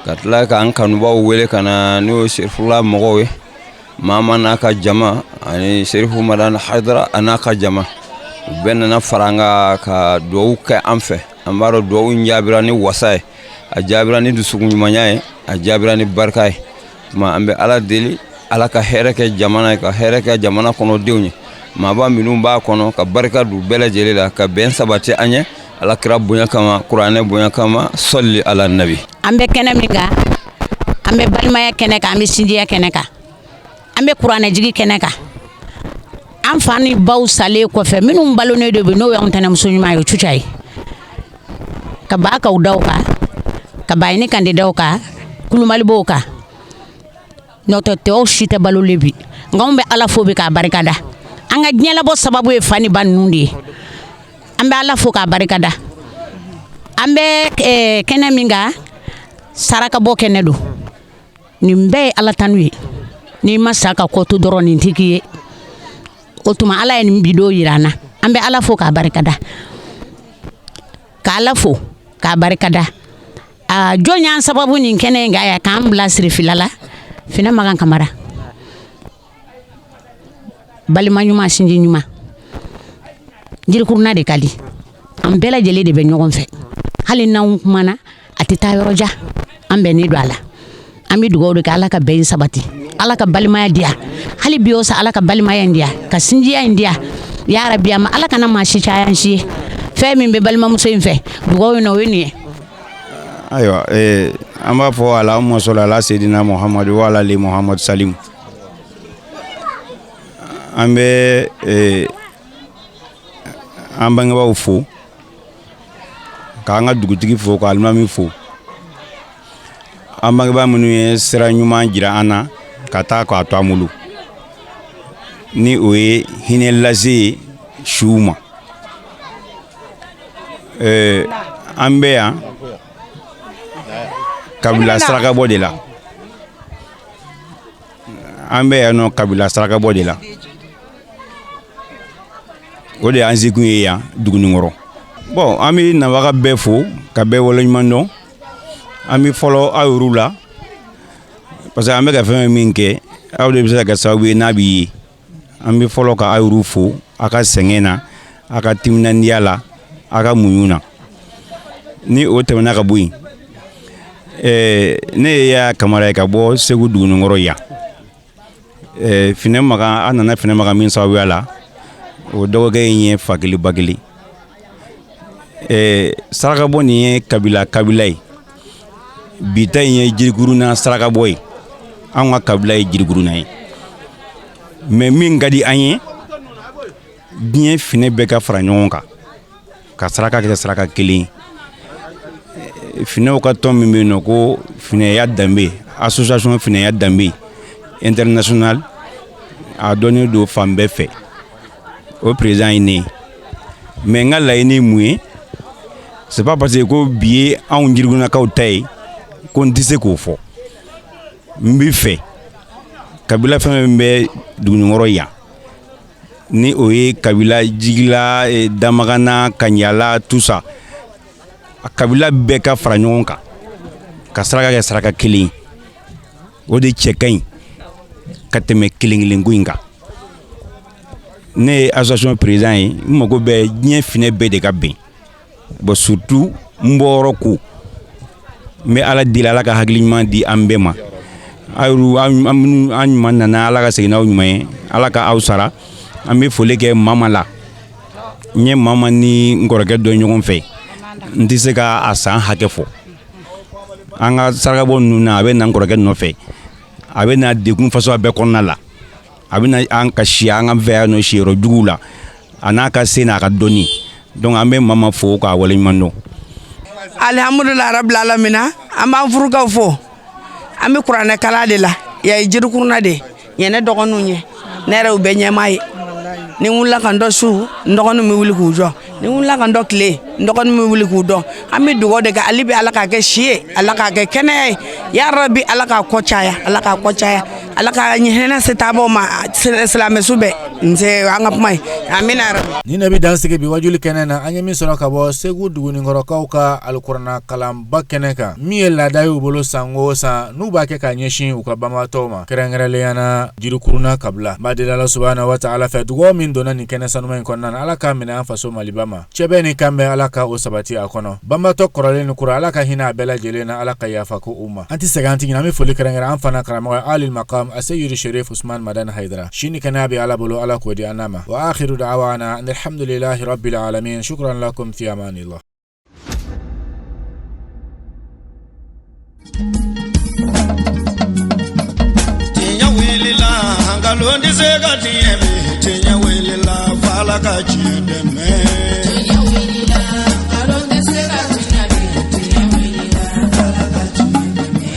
ka tila k'an kanubaw wele ka na n'o ye serifula mɔgɔw ye Mama n'a ka jama ani Serifu Madani Hayidara a n'a ka jama u bɛɛ nana fara an kan ka dugawu kɛ an fɛ an b'a dɔn dugawu in jaabira ni wasa ye a jaabira ni dusukun ɲumanya ye a jaabira ni barika ye tuma an bɛ Ala deli Ala ka hɛrɛ kɛ jamana ye ka hɛrɛ kɛ jamana kɔnɔdenw ye maaba minnu b'a kɔnɔ ka barika don bɛɛ lajɛlen la ka bɛn sabati an ye Ala kira bonya kama kuranɛ bonya kama sɔli ala nabi an bɛ kɛnɛ min kan an bɛ balimaya kɛnɛ kan an bɛ sinjiya kɛnɛ kan an bɛ kuranɛjigi kɛnɛ kan an fa ni baw salen kɔfɛ minnu balonen de bɛ n'o y'anw tɛnɛmuso ɲuman ye o Cuca ye ka ba kaw daw kan ka Bayini Kande daw kan Kulumali b'o kan n'o tɛ tɔw si tɛ balolen bi nka anw bɛ Ala fo bi k'a barikada an ka diɲɛlabɔ sababu ye fa ni ba ninnu de ye an bɛ Ala fo k'a barikada an bɛ kɛnɛ min kan sarakabɔ kɛnɛ don nin bɛɛ ye Ala tanu ye n'i ma sa ka kɔ to dɔrɔn nin t'i k'i ye o tuma Ala ye nin bidon yira an na an bɛ Ala fo k'a barikada k'Ala fo k'a barikada jɔn y'an sababu nin kɛnɛ in kan yan k'an bila sirifila la Finɛ Magan Kamara balima ɲuman sinji ɲuman jirikuruna de ka di an bɛɛ lajɛlen de bɛ ɲɔgɔn fɛ hali n'anw kumana a tɛ taa yɔrɔ jan an bɛnnen don a la an bɛ dugawu de kɛ Ala ka bɛn in sabati Ala ka balimaya diya hali bi o sa Ala ka balimaya in diya ka sinjiya in diya ya Rabbi ama Ala kana maa si caya an si ye fɛn min bɛ balimamuso in fɛ dugawu in na o ye nin ye ayiwa an b'a fɔ Allahumma salli ala Seydina Muhammadu wa ala ali Muhammadu Salim an bɛ an bangebaaw fo k'an ka dugutigi fo ka alimami fo an bangebaa minnu ye sira ɲuman jira an na ka taa k'a to an bolo ni o ye hinɛ lase siw ma an bɛ yan kabila sarakabɔ de la an bɛ yan nɔ kabila sarakabɔ de la o de y'an sekun ye yan Dugunikɔrɔ bon an bɛ nabaga bɛɛ fo ka bɛɛ waleɲuman dɔn an bɛ fɔlɔ aw yɛrɛw la parce que an bɛ ka fɛn min kɛ aw de bɛ se ka kɛ sababu ye n'a b'i ye an bɛ fɔlɔ ka aw yɛrɛw fo a ka sɛgɛn na a ka timinandiya la a ka muɲu na ni o tɛmɛna ka bɔ yen ne ye Yaya Kamara ye ka bɔ Segu Dugunikɔrɔ yan Finɛ Magan an nana Finɛ Magan min sababuya la o dɔgɔkɛ in ye fa kelen ba kelen sarakabɔ nin ye kabila ye bi ta in ye Jirikuruna sarakabɔ ye an ka kabila ye Jirikuruna ye mais min ka di an ye diɲɛ finɛ bɛɛ ka fara ɲɔgɔn kan ka saraka kɛ saraka kelen finɛw ka tɔn min bɛ yen nɔ ko finɛya danbe association finɛya danbe international a dɔnnen don fan bɛɛ fɛ o président ye ne mais n ka laɲini mun ye c'est pas parce que ko bi ye anw Jirikurunakaw ta ye ko n tɛ se k'o fɔ n bɛ fɛ kabila fɛn min bɛ Dugunikɔrɔ yan ni o ye kabila Jigila Damagana Kaɲala tout ça a kabila bɛɛ ka fara ɲɔgɔn kan ka saraka kɛ saraka kelen o de cɛ ka ɲi ka tɛmɛ kelen-kelenko in kan ne ye association président ye n mago bɛ diɲɛ finɛ bɛɛ de ka bɛn bon surtout n bɔyɔrɔ ko n bɛ Ala deli Ala ka hakili ɲuman di an bɛɛ ma an ɲuman nana Ala ka segin n'aw ɲuman ye Ala ka aw sara an bɛ foli kɛ Mama la n ye Mama ni n kɔrɔkɛ dɔ ɲɔgɔn fɛ n tɛ se ka a san hakɛ fɔ an ka sarakabɔ ninnu na a bɛ na n kɔrɔkɛ nɔfɛ a bɛ na degun faso bɛɛ kɔnɔna la a bɛ na an ka si an ka fɛ yan nɔ siyɔrɔ juguw la a n'a ka se n'a ka dɔnni donc an bɛ Mama fo k'a waleɲuman dɔn. Alhamdulillah rabbil alamina an b'an furukaw fo an bɛ kuranɛ kala de la ya ye Jirikuruna de ye ne dɔgɔninw ye ne yɛrɛ u bɛ ɲɛmaa ye ni n wulila ka n dɔ su n dɔgɔninw bɛ wuli k'u jɔ ni n wulila ka n dɔ tile n dɔgɔninw bɛ wuli k'u dɔn an bɛ dugawu de kɛ ale bɛ Ala k'a kɛ si ye Ala k'a kɛ kɛnɛya ye ya Rabbi Ala k'a kɔ caya Ala k'a kɔ caya Ala ka hinɛ se taabaaw ma silamɛsu bɛɛ n se an ka kuma ye amina yarabi. Ni ne bɛ dansigi bi wajuli kɛnɛ na an ye min sɔrɔ ka bɔ Segu Dugunikɔrɔkaw ka alikuranɛ kalanba kɛnɛ kan min ye laada y'u bolo san o san n'u b'a kɛ ka ɲɛsin u ka banbaatɔw ma kɛrɛnkɛrɛnnenya la Jirikuruna kabila b'a deli Ala subahanahu wa taala fɛ dugawu min donna nin kɛnɛ sanuman in kɔnɔna na Ala k'a minɛ an faso Maliba ma cɛ bɛɛ ni kan bɛɛ Ala ka o sabati a kɔnɔ banbaatɔ kɔrɔlen ni kura Ala ka hinɛ a bɛɛ lajɛlen na Ala ka yafa ko u ma an tɛ sɛgɛn an tɛ ɲinɛ an bɛ foli kɛrɛnkɛrɛn an fana karamɔgɔ Alil Maqam Aseyiri Sherif Usman Madan Haidara sini kɛnɛya bɛ Ala bolo Ala k'o di an ma wa akhiru da'wana alhamdulillahi rabbil alamin shukran lakum fi amanillah. Tinya wilila hangalondi sega tieme tinya wilila fala ka chideme tinya wilila hangalondi sega tinya wilila fala ka chideme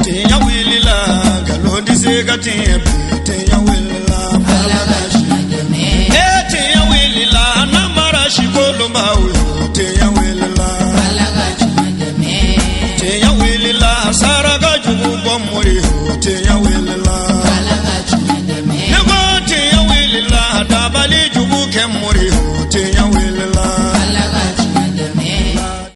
tinya wilila hangalondi sega tieme tinya wilila fala ka chideme tinya wilila namara shikolomba